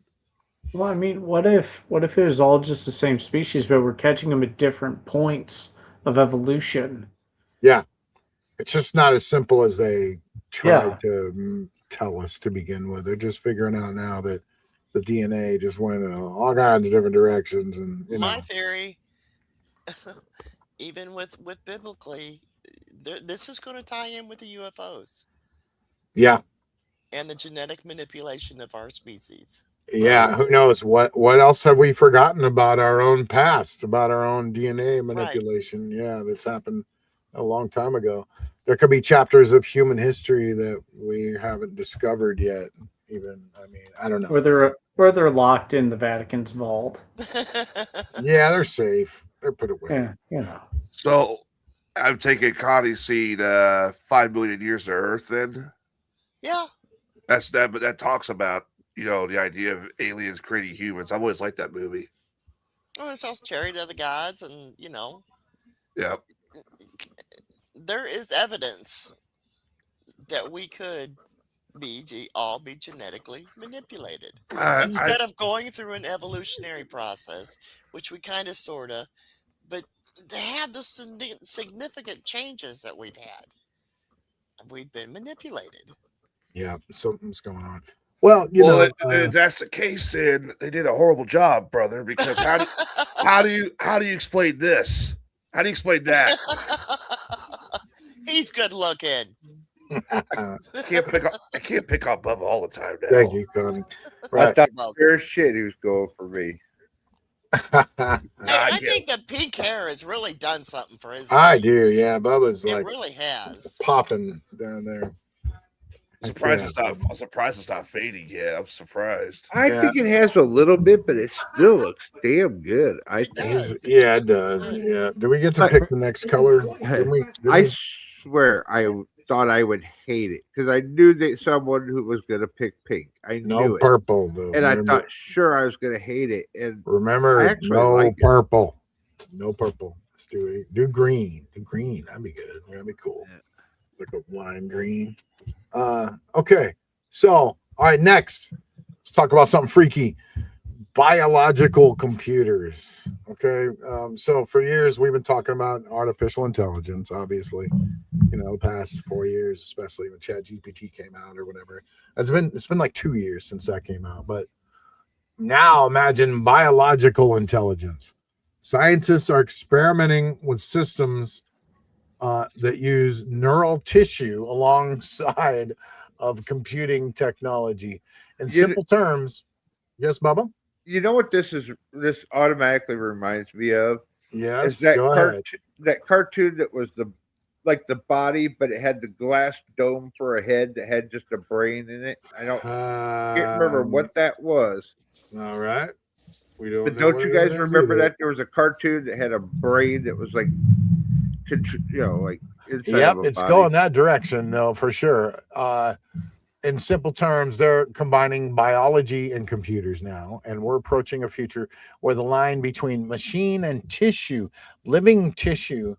Well, I mean, what if it was all just the same species, but we're catching them at different points of evolution?
Yeah, it's just not as simple as they tried
Yeah.
to tell us to begin with. They're just figuring out now that the DNA just went in all kinds of different directions, and
My theory, even with biblically, this is going to tie in with the UFOs
yeah,
and the genetic manipulation of our species.
yeah. Who knows what else have we forgotten about our own past, about our own DNA manipulation? Right. Yeah, that's happened a long time ago. There could be chapters of human history that we haven't discovered yet. Even, I mean, I don't know.
Or they're locked in the Vatican's vault.
Yeah, they're safe. They're put away.
Yeah,
So I'm taking Connie's seed 5 million years to Earth then.
Yeah.
That's that, but that talks about, the idea of aliens creating humans. I've always liked that movie.
Well, it's also Chariot of the Gods, and
Yeah.
There is evidence that we could all be genetically manipulated instead of going through an evolutionary process, which we kind of sort of, but to have the significant changes that we've been manipulated.
Yeah, something's going on. Well,
if that's the case, then they did a horrible job, brother. Because how do you explain this? How do you explain that?
He's good looking.
I can't pick up Bubba all the time now.
Thank you, Connie.
Right. I thought there's shit who's going for me.
I think the pink hair has really done something for his.
I do, yeah. Bubba's
it really has
popping down there.
I'm surprised it's not fading yet. I'm surprised.
I think it has a little bit, but it still looks damn good.
It does. Yeah. Do we get to pick the next color?
I swear I thought I would hate it because I knew that someone who was going to pick pink. I knew it.
Purple, though.
And I thought, sure, I was going to hate it. And
remember, no purple. No purple. Let's do green. Do green. That'd be good. That'd be cool. Yeah. Look up lime green. Okay. So, all right, next. Let's talk about something freaky. Biological computers. Okay. So for years we've been talking about artificial intelligence, obviously, the past 4 years, especially when ChatGPT came out or whatever. It's been like 2 years since that came out, but Now imagine biological intelligence. Scientists are experimenting with systems that use neural tissue alongside of computing technology. In simple terms, yes, Bubba?
You know what this automatically reminds me of? Is
Yes,
that
go ahead.
that cartoon that was the body, but it had the glass dome for a head that had just a brain in it. I can't remember what that was.
All right. We don't
But
know
don't you
what it
guys
is
remember
either.
that there was a cartoon that had a brain that was like, like inside
Yep,
of a
it's
body?
going that direction, no, for sure. In simple terms, they're combining biology and computers now, and we're approaching a future where the line between machine and tissue, living tissue,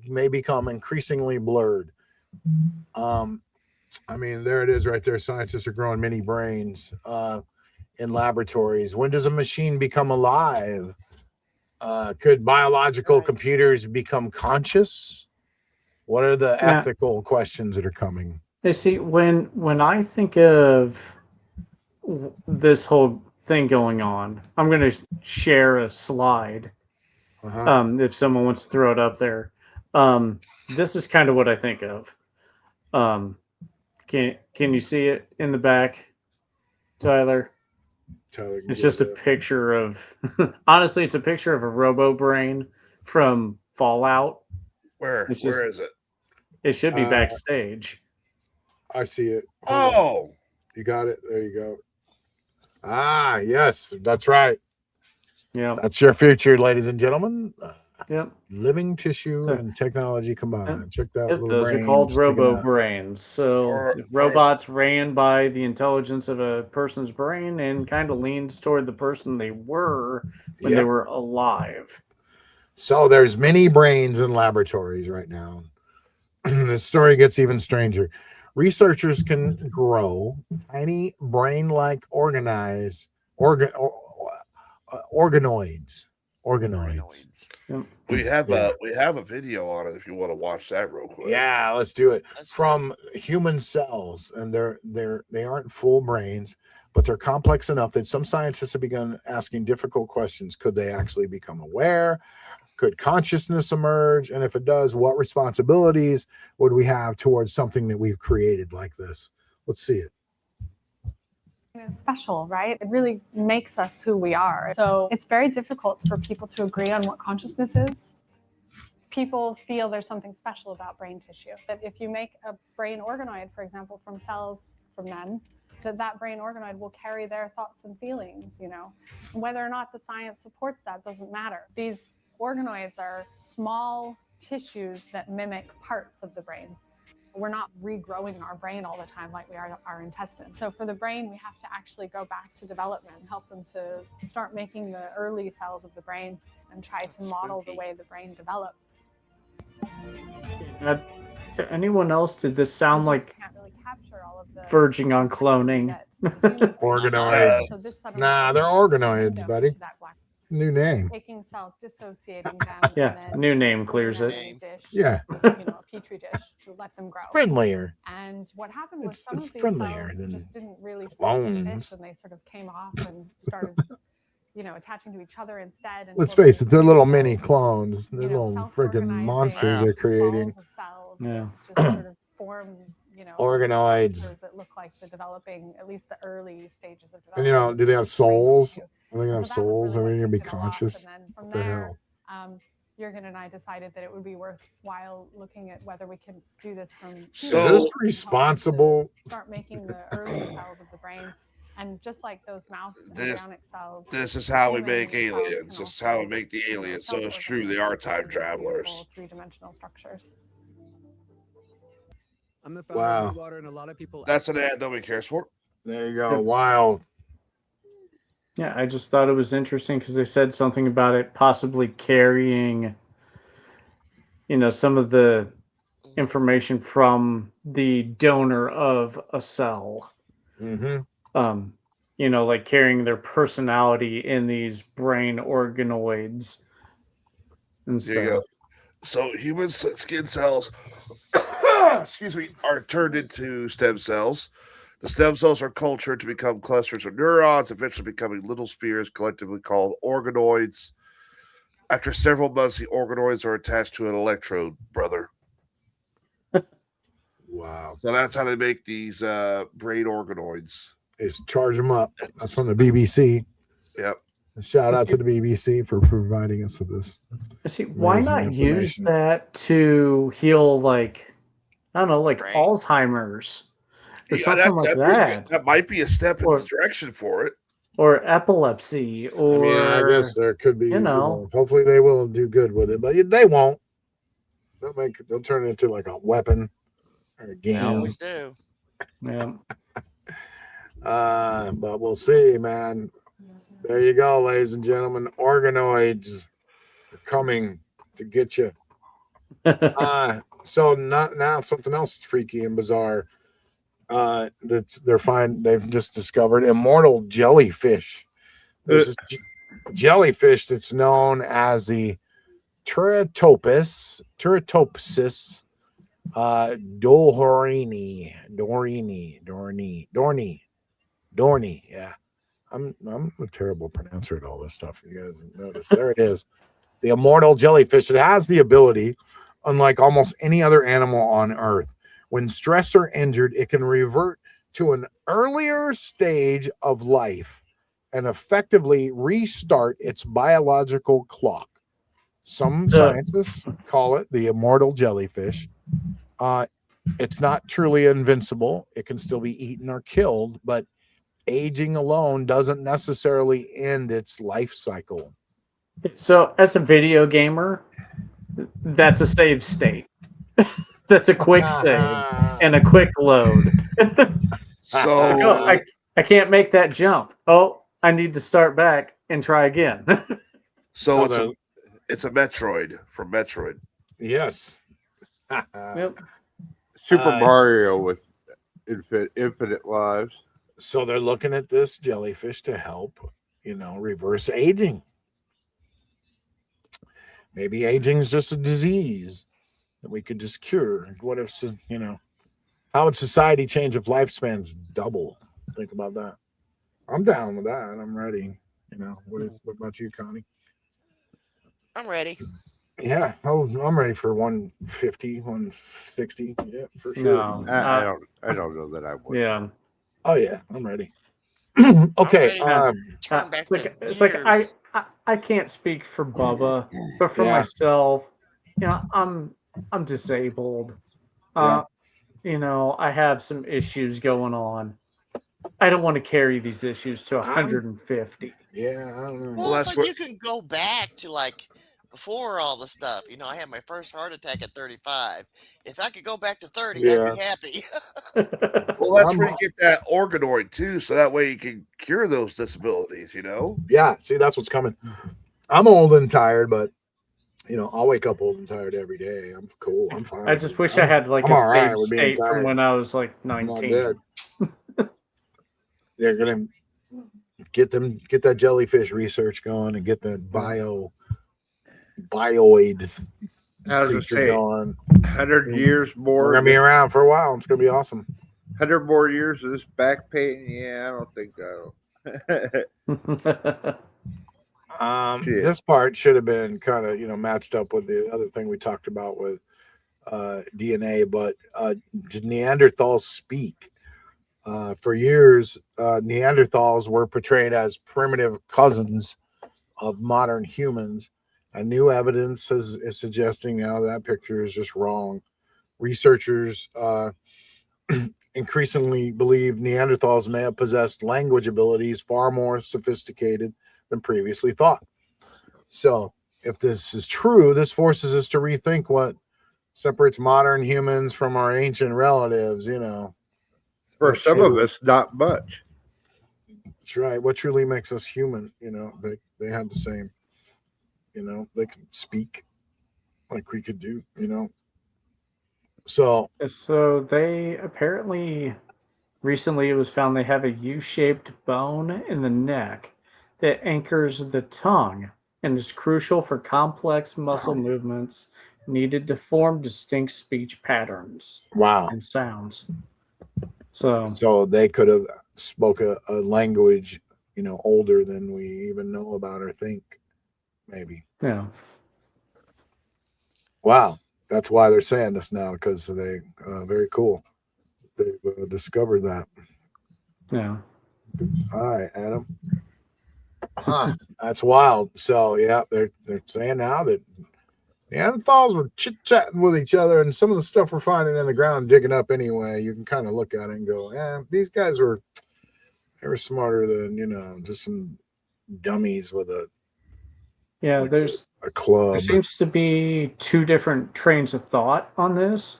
may become increasingly blurred. I mean, there it is right there. Scientists are growing mini brains in laboratories. When does a machine become alive? Could biological computers become conscious? What are the ethical questions that are coming?
You see, when I think of this whole thing going on, I'm going to share a slide. If someone wants to throw it up there, this is kind of what I think of. Can you see it in the back, Tyler? It's just a picture of. Honestly, it's a picture of a Robo Brain from Fallout.
Where is it?
It should be backstage.
I see it.
Oh,
you got it. There you go. Ah, yes, that's right.
Yeah,
that's your future, ladies and gentlemen.
Yep.
Living tissue and technology combined. Check that.
Yep, those are called Robo Brains. So if robots ran by the intelligence of a person's brain and kind of leans toward the person they were when they were alive.
So there's many brains in laboratories right now. This story gets even stranger. Researchers can grow tiny brain-like organoids.
Yep.
We have a video on it if you want to watch that real quick.
Yeah, let's do it. From human cells, and they aren't full brains, but they're complex enough that some scientists have begun asking difficult questions. Could they actually become aware? Could consciousness emerge? And if it does, what responsibilities would we have towards something that we've created like this? Let's see it.
It's special, right? It really makes us who we are. So it's very difficult for people to agree on what consciousness is. People feel there's something special about brain tissue. That if you make a brain organoid, for example, from cells from men, that brain organoid will carry their thoughts and feelings, Whether or not the science supports that doesn't matter. These organoids are small tissues that mimic parts of the brain. We're not regrowing our brain all the time like we are our intestines. So for the brain, we have to actually go back to development and help them to start making the early cells of the brain and try to model the way the brain develops.
To anyone else, did this sound like
can't really capture all of the
verging on cloning?
Organoids. Nah, they're organoids, buddy. New name.
Taking cells, dissociating them.
Yeah, new name clears it.
Yeah.
A petri dish to let them grow.
Friendlier.
And what happened was some of these
friendlier
cells
than
just didn't really stick to the dish, and they sort of came off and started, attaching to each other instead. And
let's face it, they're little mini clones. They're little freaking monsters they're creating.
Yeah. Just sort of form,
organoids
that look like the developing, at least the early stages of
And
development.
do they have souls? Are they gonna have souls? Are they gonna be conscious?
And then from
what the
there,
hell?
Jürgen and I decided that it would be worthwhile looking at whether we can do this from
So is this responsible?
Start making the early cells of the brain, and just like those mouse embryonic cells.
This is how we make aliens. This is how we make the aliens. So it's true, they are time travelers.
Three-dimensional structures.
I'm the founder of Blue Water, and a lot of people.
That's an ad nobody cares for.
There you go. Wow.
Yeah, I just thought it was interesting because they said something about it possibly carrying, some of the information from the donor of a cell.
Mm-hmm.
Like carrying their personality in these brain organoids and stuff.
So human skin cells, excuse me, are turned into stem cells. The stem cells are cultured to become clusters of neurons, eventually becoming little spheres collectively called organoids. After several months, the organoids are attached to an electrode, brother.
Wow.
So that's how they make these brain organoids.
Is charge them up. That's from the BBC.
Yep.
Shout out to the BBC for providing us with this.
See, why
amazing
not use
information.
that to heal, like, I don't know, like
Right.
Alzheimer's or
Yeah,
something like that,
that might be a step in
Or-
the direction for it.
or epilepsy, or
I guess there could be.
you know.
Hopefully they will do good with it, but they won't. They'll turn it into like a weapon or a
They
game.
always do.
Yeah.
But we'll see, man. There you go, ladies and gentlemen. Organoids are coming to get you. So now something else freaky and bizarre. They've just discovered immortal jellyfish. There's this jellyfish that's known as the Turritopsis Dorney. Yeah. I'm a terrible pronouncer at all this stuff. You guys notice. There it is. The immortal jellyfish. It has the ability, unlike almost any other animal on Earth, when stressed or injured, it can revert to an earlier stage of life and effectively restart its biological clock. Some scientists call it the immortal jellyfish. It's not truly invincible. It can still be eaten or killed, but aging alone doesn't necessarily end its life cycle.
So, as a video gamer, that's a save state. That's a quick save and a quick load.
So
I can't make that jump. Oh, I need to start back and try again.
So it's a Metroid from Metroid.
Yes.
Yep.
Super Mario with infinite lives.
So they're looking at this jellyfish to help, reverse aging. Maybe aging is just a disease that we could just cure. What if, how would society change if lifespans double? Think about that. I'm down with that. I'm ready. What about you, Connie?
I'm ready.
Yeah, I'm ready for 150, 160. Yeah, for sure.
No.
I don't know that I would.
Yeah.
Oh yeah, I'm ready. Okay.
Turn back
It's like I can't speak for Bubba, but for myself, I'm disabled. I have some issues going on. I don't want to carry these issues to 150.
Yeah, I don't know.
Well, it's like you can go back to like before all the stuff. I had my first heart attack at 35. If I could go back to 30, I'd be happy.
Well, that's where you get that organoid too, so that way you can cure those disabilities.
Yeah, see, that's what's coming. I'm old and tired, but I'll wake up old and tired every day. I'm cool. I'm fine.
I just wish I had like
I'm
a
all right
stage
with being
state from
tired.
when I was like 19.
They're gonna get that jellyfish research going and get that bioid
I was
creature
say,
going.
100 years more.
We're gonna be around for a while. It's gonna be awesome.
100 more years of this back pain. Yeah, I don't think that'll.
This part should have been kind of matched up with the other thing we talked about with DNA, but did Neanderthals speak? For years, Neanderthals were portrayed as primitive cousins of modern humans, and new evidence is suggesting now that picture is just wrong. Researchers increasingly believe Neanderthals may have possessed language abilities far more sophisticated than previously thought. So, if this is true, this forces us to rethink what separates modern humans from our ancient relatives.
For some of us, not much.
That's right. What truly makes us human? They had the same. They could speak like we could do. So
they apparently recently it was found they have a U-shaped bone in the neck that anchors the tongue and is crucial for complex muscle movements needed to form distinct speech patterns.
Wow.
And sounds. So
they could have spoke a language, older than we even know about or think, maybe.
yeah.
Wow, that's why they're saying this now, because they very cool. They've discovered that.
Yeah.
All right, Adam. Huh, that's wild. So yeah, they're saying now that Neanderthals were chit-chatting with each other, and some of the stuff we're finding in the ground, digging up anyway, you can kind of look at it and go, yeah, these guys they were smarter than, just some dummies with a
There's
club.
there seems to be two different trains of thought on this.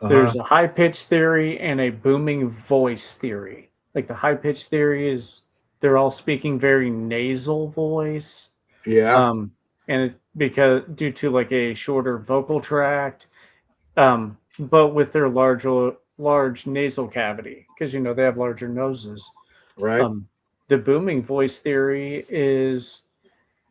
Uh-huh.
There's a high pitch theory and a booming voice theory. Like the high pitch theory is they're all speaking very nasal voice.
Yeah.
And it, because due to like a shorter vocal tract, but with their large nasal cavity, because they have larger noses.
Right.
The booming voice theory is,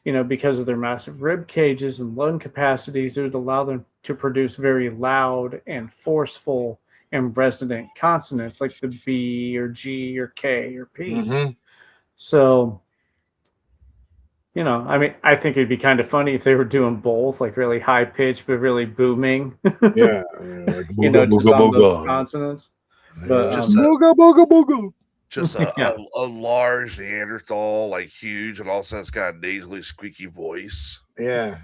because of their massive rib cages and lung capacities, it would allow them to produce very loud and forceful and resonant consonants like the B or G or K or P.
Mm-hmm.
So, I think it'd be kind of funny if they were doing both, like really high pitched but really booming.
Yeah, like
booga, just
booga,
on
booga.
those consonants. But
booga, booga, booga.
Just a large Neanderthal, like huge, and also it's got a nasally, squeaky voice.
Yeah,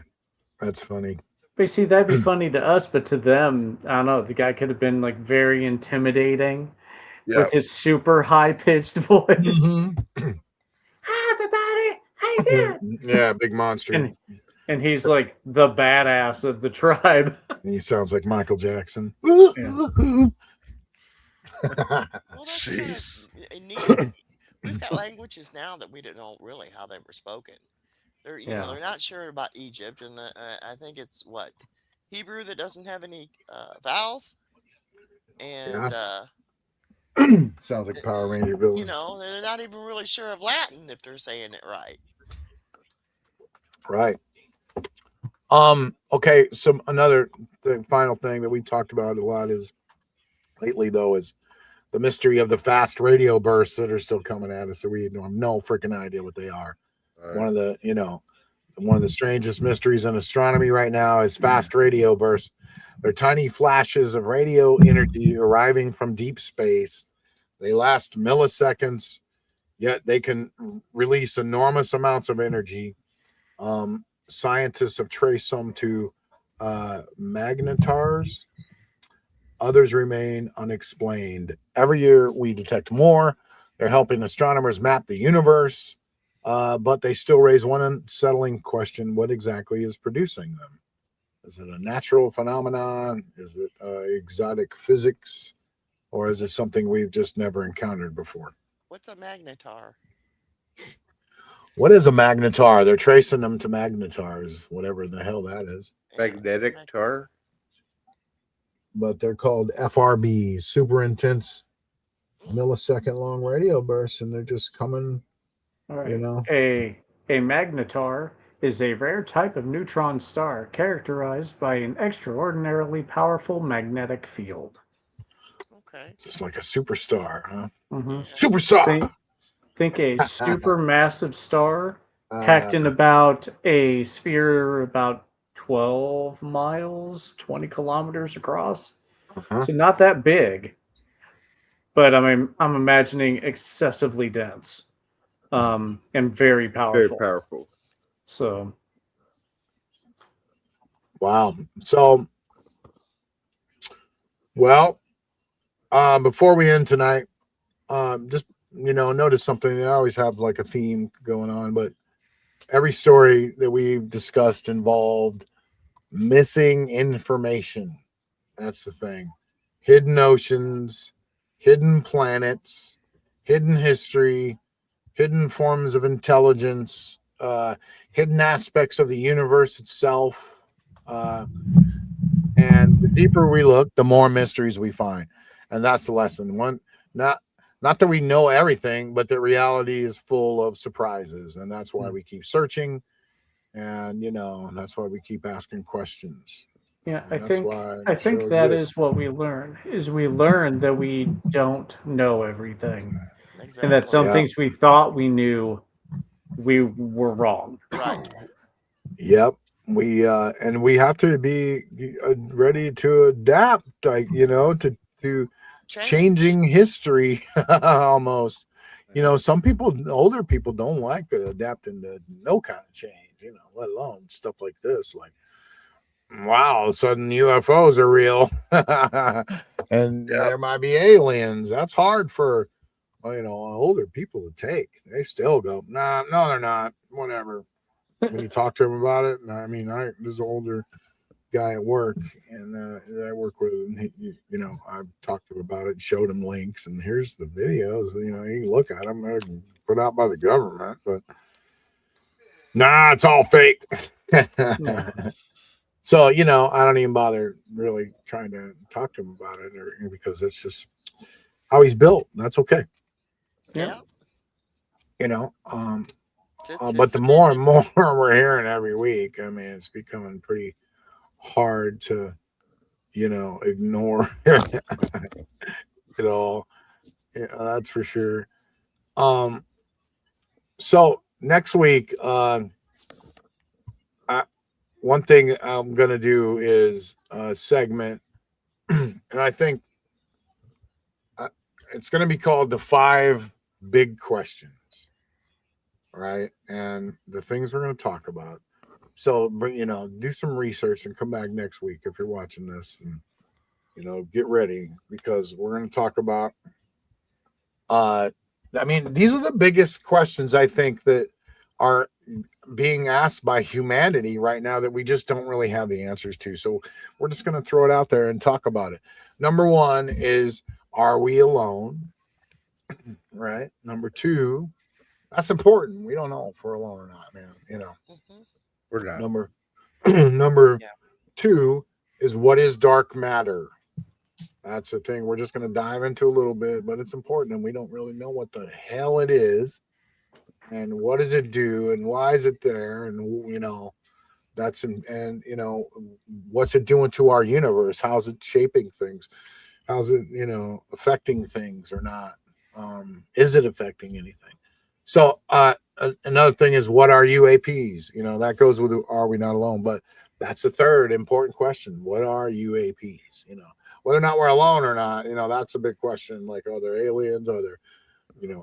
that's funny.
But see, that'd be funny to us, but to them, I don't know. The guy could have been like very intimidating with his super high pitched voice.
Mm-hmm.
Hi, everybody. How you doing?
Yeah, big monster.
And he's like the badass of the tribe.
And he sounds like Michael Jackson.
Well, that's
Jeez.
neat. We've got languages now that we don't know really how they were spoken. They're they're not sure about Egypt, and I think it's Hebrew that doesn't have any vowels, and
sounds like Power Ranger villain.
they're not even really sure of Latin if they're saying it right.
Right. Okay. So the final thing that we talked about a lot is lately, though, is the mystery of the fast radio bursts that are still coming at us. So we have no freaking idea what they are. Right. One of the strangest mysteries in astronomy right now is fast radio bursts. They're tiny flashes of radio energy arriving from deep space. They last milliseconds, yet they can release enormous amounts of energy. Scientists have traced some to magnetars. Others remain unexplained. Every year we detect more. They're helping astronomers map the universe, but they still raise one unsettling question: what exactly is producing them? Is it a natural phenomenon? Is it exotic physics? Or is it something we've just never encountered before?
What's a magnetar?
What is a magnetar? They're tracing them to magnetars, whatever the hell that is.
Magnetic tar?
But they're called FRBs, super intense millisecond long radio bursts, and they're just coming,
A magnetar is a rare type of neutron star characterized by an extraordinarily powerful magnetic field.
Okay.
Just like a superstar, huh?
Mm-hmm.
Superstar!
Think a supermassive star packed in about a sphere about 12 miles, 20 kilometers across.
Uh-huh.
So not that big, but I'm imagining excessively dense, and very powerful.
Very powerful.
So,
wow. So, well, before we end tonight, just notice something. I always have like a theme going on, but every story that we've discussed involved missing information. That's the thing. Hidden oceans, hidden planets, hidden history, hidden forms of intelligence, hidden aspects of the universe itself. And the deeper we look, the more mysteries we find. And that's the lesson. Not that we know everything, but that reality is full of surprises. And that's why we keep searching. And, that's why we keep asking questions.
Yeah,
And that's why
I
the
think
show
that
exists.
is what we learn. Is we learn that we don't know everything, and that some
Exactly.
Yeah.
things we thought we knew, we were wrong.
Right.
Yep. We and we have to be ready to adapt, like, to changing history almost. Some people, older people, don't like adapting to no kind of change, let alone stuff like this. Like, wow, all of a sudden UFOs are real, and
Yeah.
there might be aliens. That's hard for older people to take. They still go, nah, no, they're not. Whatever. When you talk to them about it, and I mean, there's an older guy at work, and that I work with, and I've talked to him about it, showed him links, and here's the videos. You can look at them. They're put out by the government, but nah, it's all fake.
Yeah.
So I don't even bother really trying to talk to him about it, because it's just how he's built. That's okay.
Yeah.
But the more and more we're hearing every week, I mean, it's becoming pretty hard to ignore it all. Yeah, that's for sure. So next week, one thing I'm gonna do is a segment, and I think it's gonna be called the 5 big questions, right? And the things we're gonna talk about. So, but do some research and come back next week if you're watching this, and get ready, because we're going to talk about. I mean, these are the biggest questions I think that are being asked by humanity right now that we just don't really have the answers to. So we're just going to throw it out there and talk about it. Number 1 is, are we alone? Right. Number 2, that's important. We don't know if we're alone or not, man.
Mhm.
We're not.
Number
Yeah.
2 is, what is dark matter? That's the thing we're just going to dive into a little bit, but it's important, and we don't really know what the hell it is, and what does it do, and why is it there, and that's and what's it doing to our universe? How's it shaping things? How's it affecting things or not? Is it affecting anything? So another thing is, what are UAPs? That goes with, are we not alone? But that's the third important question. What are UAPs? Whether or not we're alone or not, that's a big question. Like, are there aliens? Are there,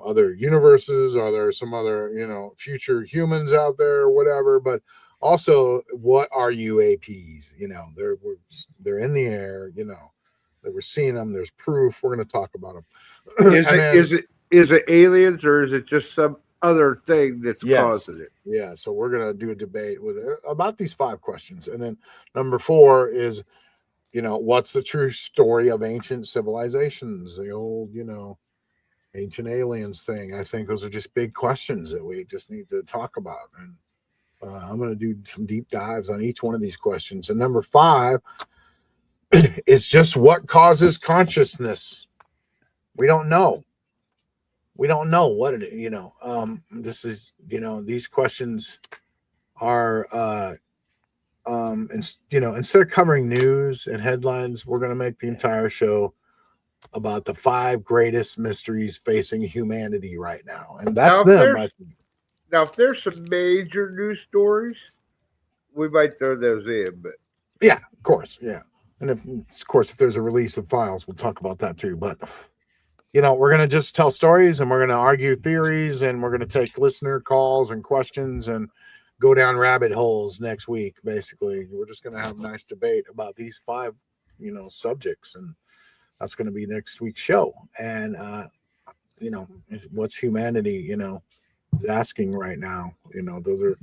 other universes? Are there some other, future humans out there or whatever? But also, what are UAPs? They're in the air, that we're seeing them. There's proof. We're going to talk about them.
Is it aliens, or is it just some other thing that's causing it?
Yeah. So we're going to do a debate about these 5 questions. And then number 4 is, what's the true story of ancient civilizations? The old, ancient aliens thing. I think those are just big questions that we just need to talk about. And I'm going to do some deep dives on each one of these questions. And number 5 is just, what causes consciousness? We don't know. We don't know what it is. This is, these questions are, instead of covering news and headlines, we're going to make the entire show about the 5 greatest mysteries facing humanity right now. And that's them.
Now, if there's some major news stories, we might throw those in, but
yeah, of course. Yeah. And if there's a release of files, we'll talk about that too. But, we're going to just tell stories, and we're going to argue theories, and we're going to take listener calls and questions and go down rabbit holes next week. Basically, we're just going to have a nice debate about these 5, subjects, and that's going to be next week's show. And, what's humanity, is asking right now. Those are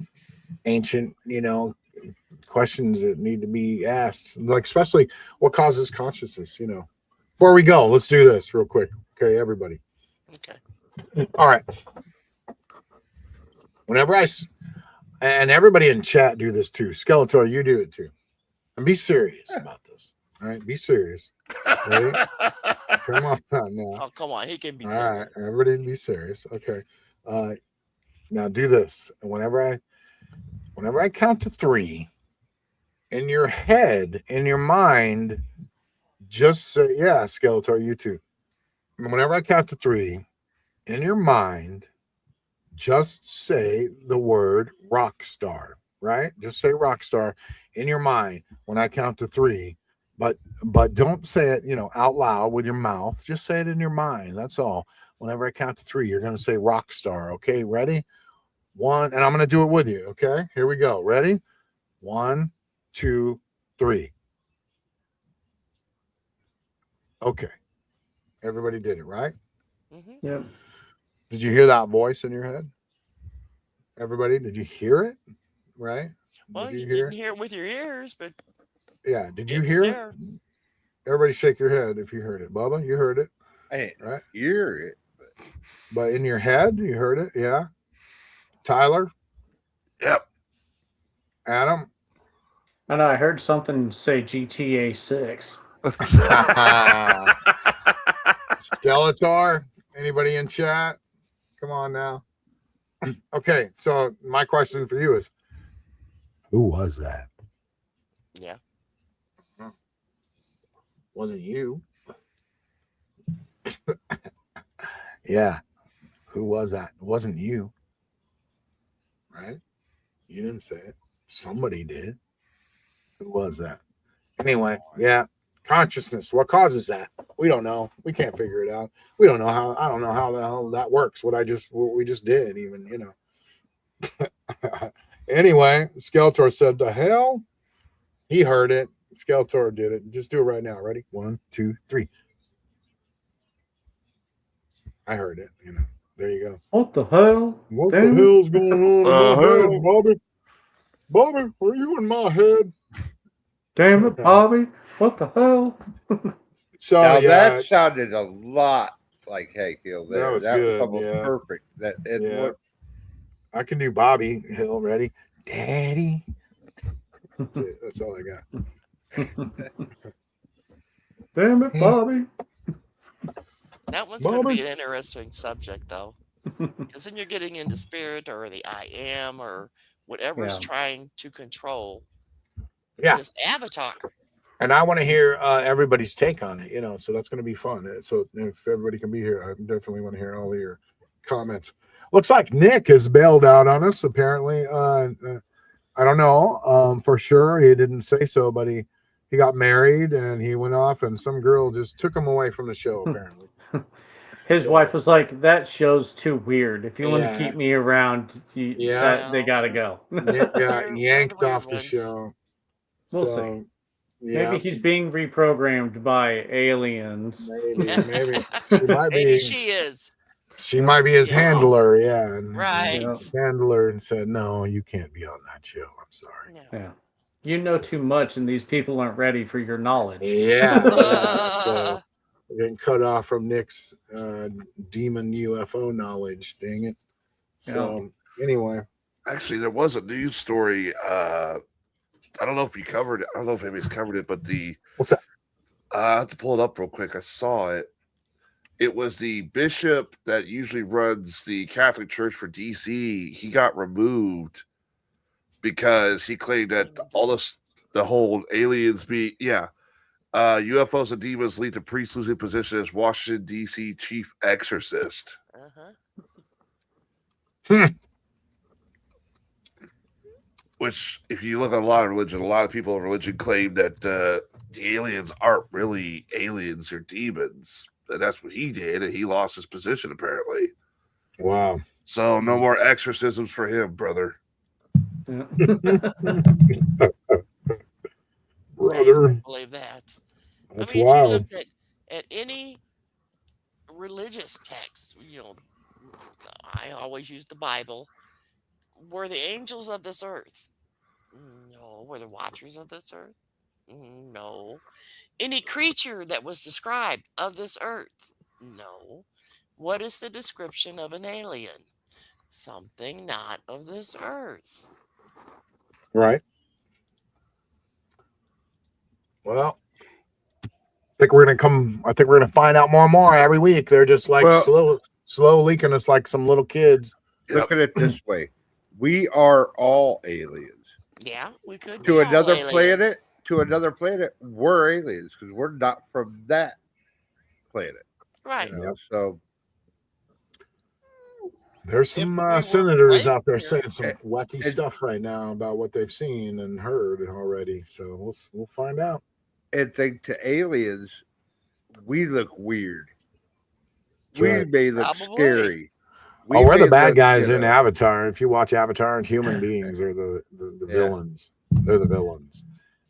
ancient, questions that need to be asked, like, especially what causes consciousness. Before we go, let's do this real quick. Okay, everybody.
Okay.
All right. Whenever and everybody in chat do this too. Skeletor, you do it too. And be serious about this. All right, be serious. Ready? Come on now.
Oh, come on. He can be
All
serious.
right, everybody be serious. Okay. Now do this. And whenever I count to 3, in your head, in your mind, just say, yeah, Skeletor, you too. Whenever I count to 3, in your mind, just say the word rock star, right? Just say rock star in your mind when I count to 3, but don't say it, out loud with your mouth. Just say it in your mind. That's all. Whenever I count to 3, you're going to say rock star. Okay, ready? 1, and I'm going to do it with you. Okay, here we go. Ready? 1, 2, 3. Okay, everybody did it, right?
Mm-hmm.
Yep.
Did you hear that voice in your head? Everybody, did you hear it? Right?
Well,
Did
you
hear
didn't hear it with your ears, but
Yeah. Did you
it's
hear
there.
it? Everybody shake your head if you heard it. Bubba, you heard it,
I didn't
right?
hear it.
But in your head, you heard it. Yeah. Tyler,
Yep.
Adam.
And I heard something say GTA 6.
Skeletor. Anybody in chat? Come on now. Okay. So my question for you is, who was that?
Yeah.
Wasn't you. Yeah. Who was that? It wasn't you. Right? You didn't say it. Somebody did. Who was that? Anyway, yeah. Consciousness. What causes that? We don't know. We can't figure it out. We don't know how. I don't know how the hell that works. What we just did, even. Anyway, Skeletor said, "The hell." He heard it. Skeletor did it. Just do it right now. Ready? 1, 2, 3. I heard it. There you go.
What the hell?
What
Damn
the
it.
hell's going on in my
Uh-huh.
head, Bobby? Bobby, are you in my head?
Damn it, Bobby. What the hell?
So
Now
yeah,
that sounded a lot like Hank Hill there.
That was
That
good,
almost
yeah.
perfect. That and
Yeah.
what
I can do Bobby Hill. Ready? Daddy. That's it. That's all I got.
Damn it, Bobby.
That one's going to
Bobby.
be an interesting subject, though, because then you're getting into spirit or the I am or whatever's
Yeah.
trying to control
Yeah.
this avatar.
And I want to hear everybody's take on it, so that's going to be fun. So if everybody can be here, I definitely want to hear all of your comments. Looks like Nick has bailed out on us, apparently. I don't know for sure. He didn't say so, but he got married and he went off and some girl just took him away from the show, apparently.
His wife was like, "That show's too weird. If you want to
Yeah.
keep me around,
Yeah.
they got to go."
Nick got
They're the
yanked
weird
off the
ones.
show.
We'll
So, yeah,
Maybe he's being reprogrammed by aliens.
maybe she might be.
Maybe she is.
She might be his
Yeah.
handler, yeah. And
Right.
his handler and said, "No, you can't be on that show. I'm sorry."
No.
Yeah. You know too much, and these people aren't ready for your knowledge.
Yeah. So we're getting cut off from Nick's demon UFO knowledge. Dang it. So anyway,
Actually, there was a news story. I don't know if you covered it. I don't know if anybody's covered it, but
what's that?
I have to pull it up real quick. I saw it. It was the bishop that usually runs the Catholic Church for DC. He got removed because he claimed that the whole aliens UFOs and demons lead to priests losing position as Washington DC chief exorcist.
Uh-huh.
Which, if you look at a lot of people in religion claim that the aliens aren't really aliens or demons. And that's what he did, and he lost his position, apparently.
Wow.
So no more exorcisms for him, brother.
Yeah.
Brother.
I believe that.
That's
if you
wild.
look at any religious text, I always use the Bible. Were the angels of this earth? No. Were the watchers of this earth? No. Any creature that was described of this earth? No. What is the description of an alien? Something not of this earth.
Right. Well, I think we're gonna find out more and more every week. They're just like slow leaking us like some little kids.
Look at it this way. We are all aliens.
Yeah, we could be
to
all
another
aliens.
planet. To another planet, we're aliens because we're not from that planet.
Right.
You know? So
There's
If
some
we were
senators
placed
out there
here,
saying some wacky
and-
stuff right now about what they've seen and heard already. So we'll find out.
and think to aliens, we look weird.
That's
We
right.
may look
Probably.
scary.
We're
may
the bad
look,
guys
you
in
know,
Avatar. If you watch Avatar, human beings are the
Yeah.
villains. They're the villains.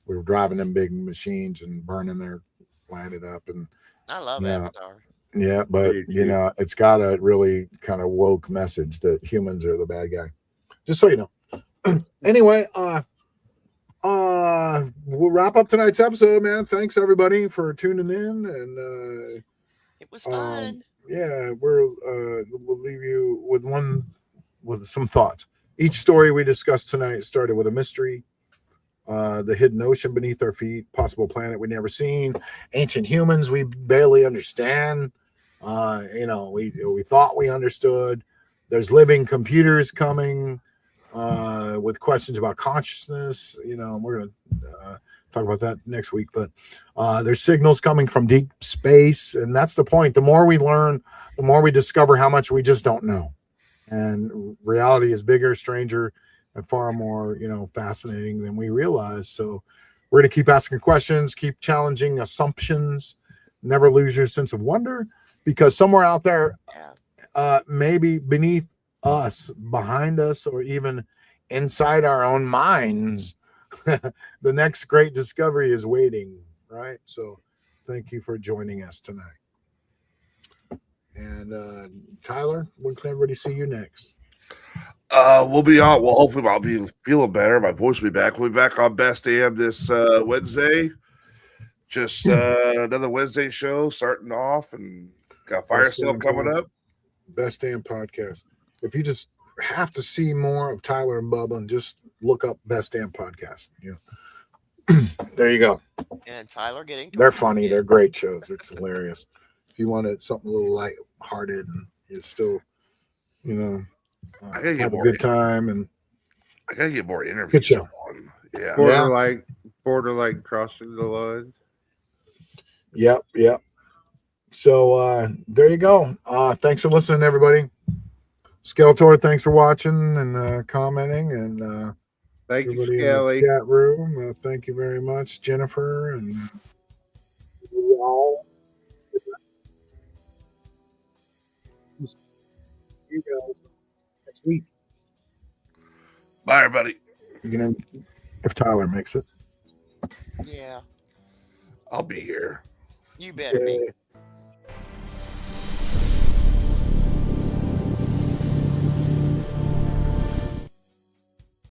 We were driving them big machines and burning their planet up, and
I love
Yeah.
Avatar.
yeah, but
Me
you
too.
know, it's got a really kind of woke message that humans are the bad guy. Just so you know. Anyway, we'll wrap up tonight's episode, man. Thanks everybody for tuning in, and
It was fun.
yeah, we'll leave you with some thoughts. Each story we discussed tonight started with a mystery, the hidden ocean beneath our feet, possible planet we never seen, ancient humans we barely understand. You know, we thought we understood. There's living computers coming with questions about consciousness. You know, we're gonna talk about that next week. But there's signals coming from deep space, and that's the point. The more we learn, the more we discover how much we just don't know. And reality is bigger, stranger, and far more, you know, fascinating than we realize. So we're going to keep asking questions, keep challenging assumptions, never lose your sense of wonder, because somewhere out there,
Yeah.
maybe beneath us, behind us, or even inside our own minds, the next great discovery is waiting, right? So thank you for joining us tonight. And Tyler, when can everybody see you next?
We'll be on. Well, hopefully, I'll be feeling better. My voice will be back. We'll be back on Best AM this Wednesday. Just another Wednesday show starting off, and got Fire
Best
Sale
Damn
coming up.
Best Damn Podcast. If you just have to see more of Tyler and Bubba, and just look up Best Damn Podcast. You know. There you go.
And Tyler getting
They're
tortured
funny.
again.
They're great shows. It's hilarious. If you wanted something a little light-hearted and you still, you know,
I gotta get
have a
more
good time, and
I gotta get more interviews.
good show.
On. Yeah.
borderline crossing the lines.
Yep. So there you go. Thanks for listening, everybody. Skeletor, thanks for watching and commenting, and
Thank you,
everybody in
Skelly.
the chat room. Thank you very much, Jennifer, and you all. See you guys next week.
Bye, everybody.
You know, if Tyler makes it.
Yeah.
I'll be here.
You better be.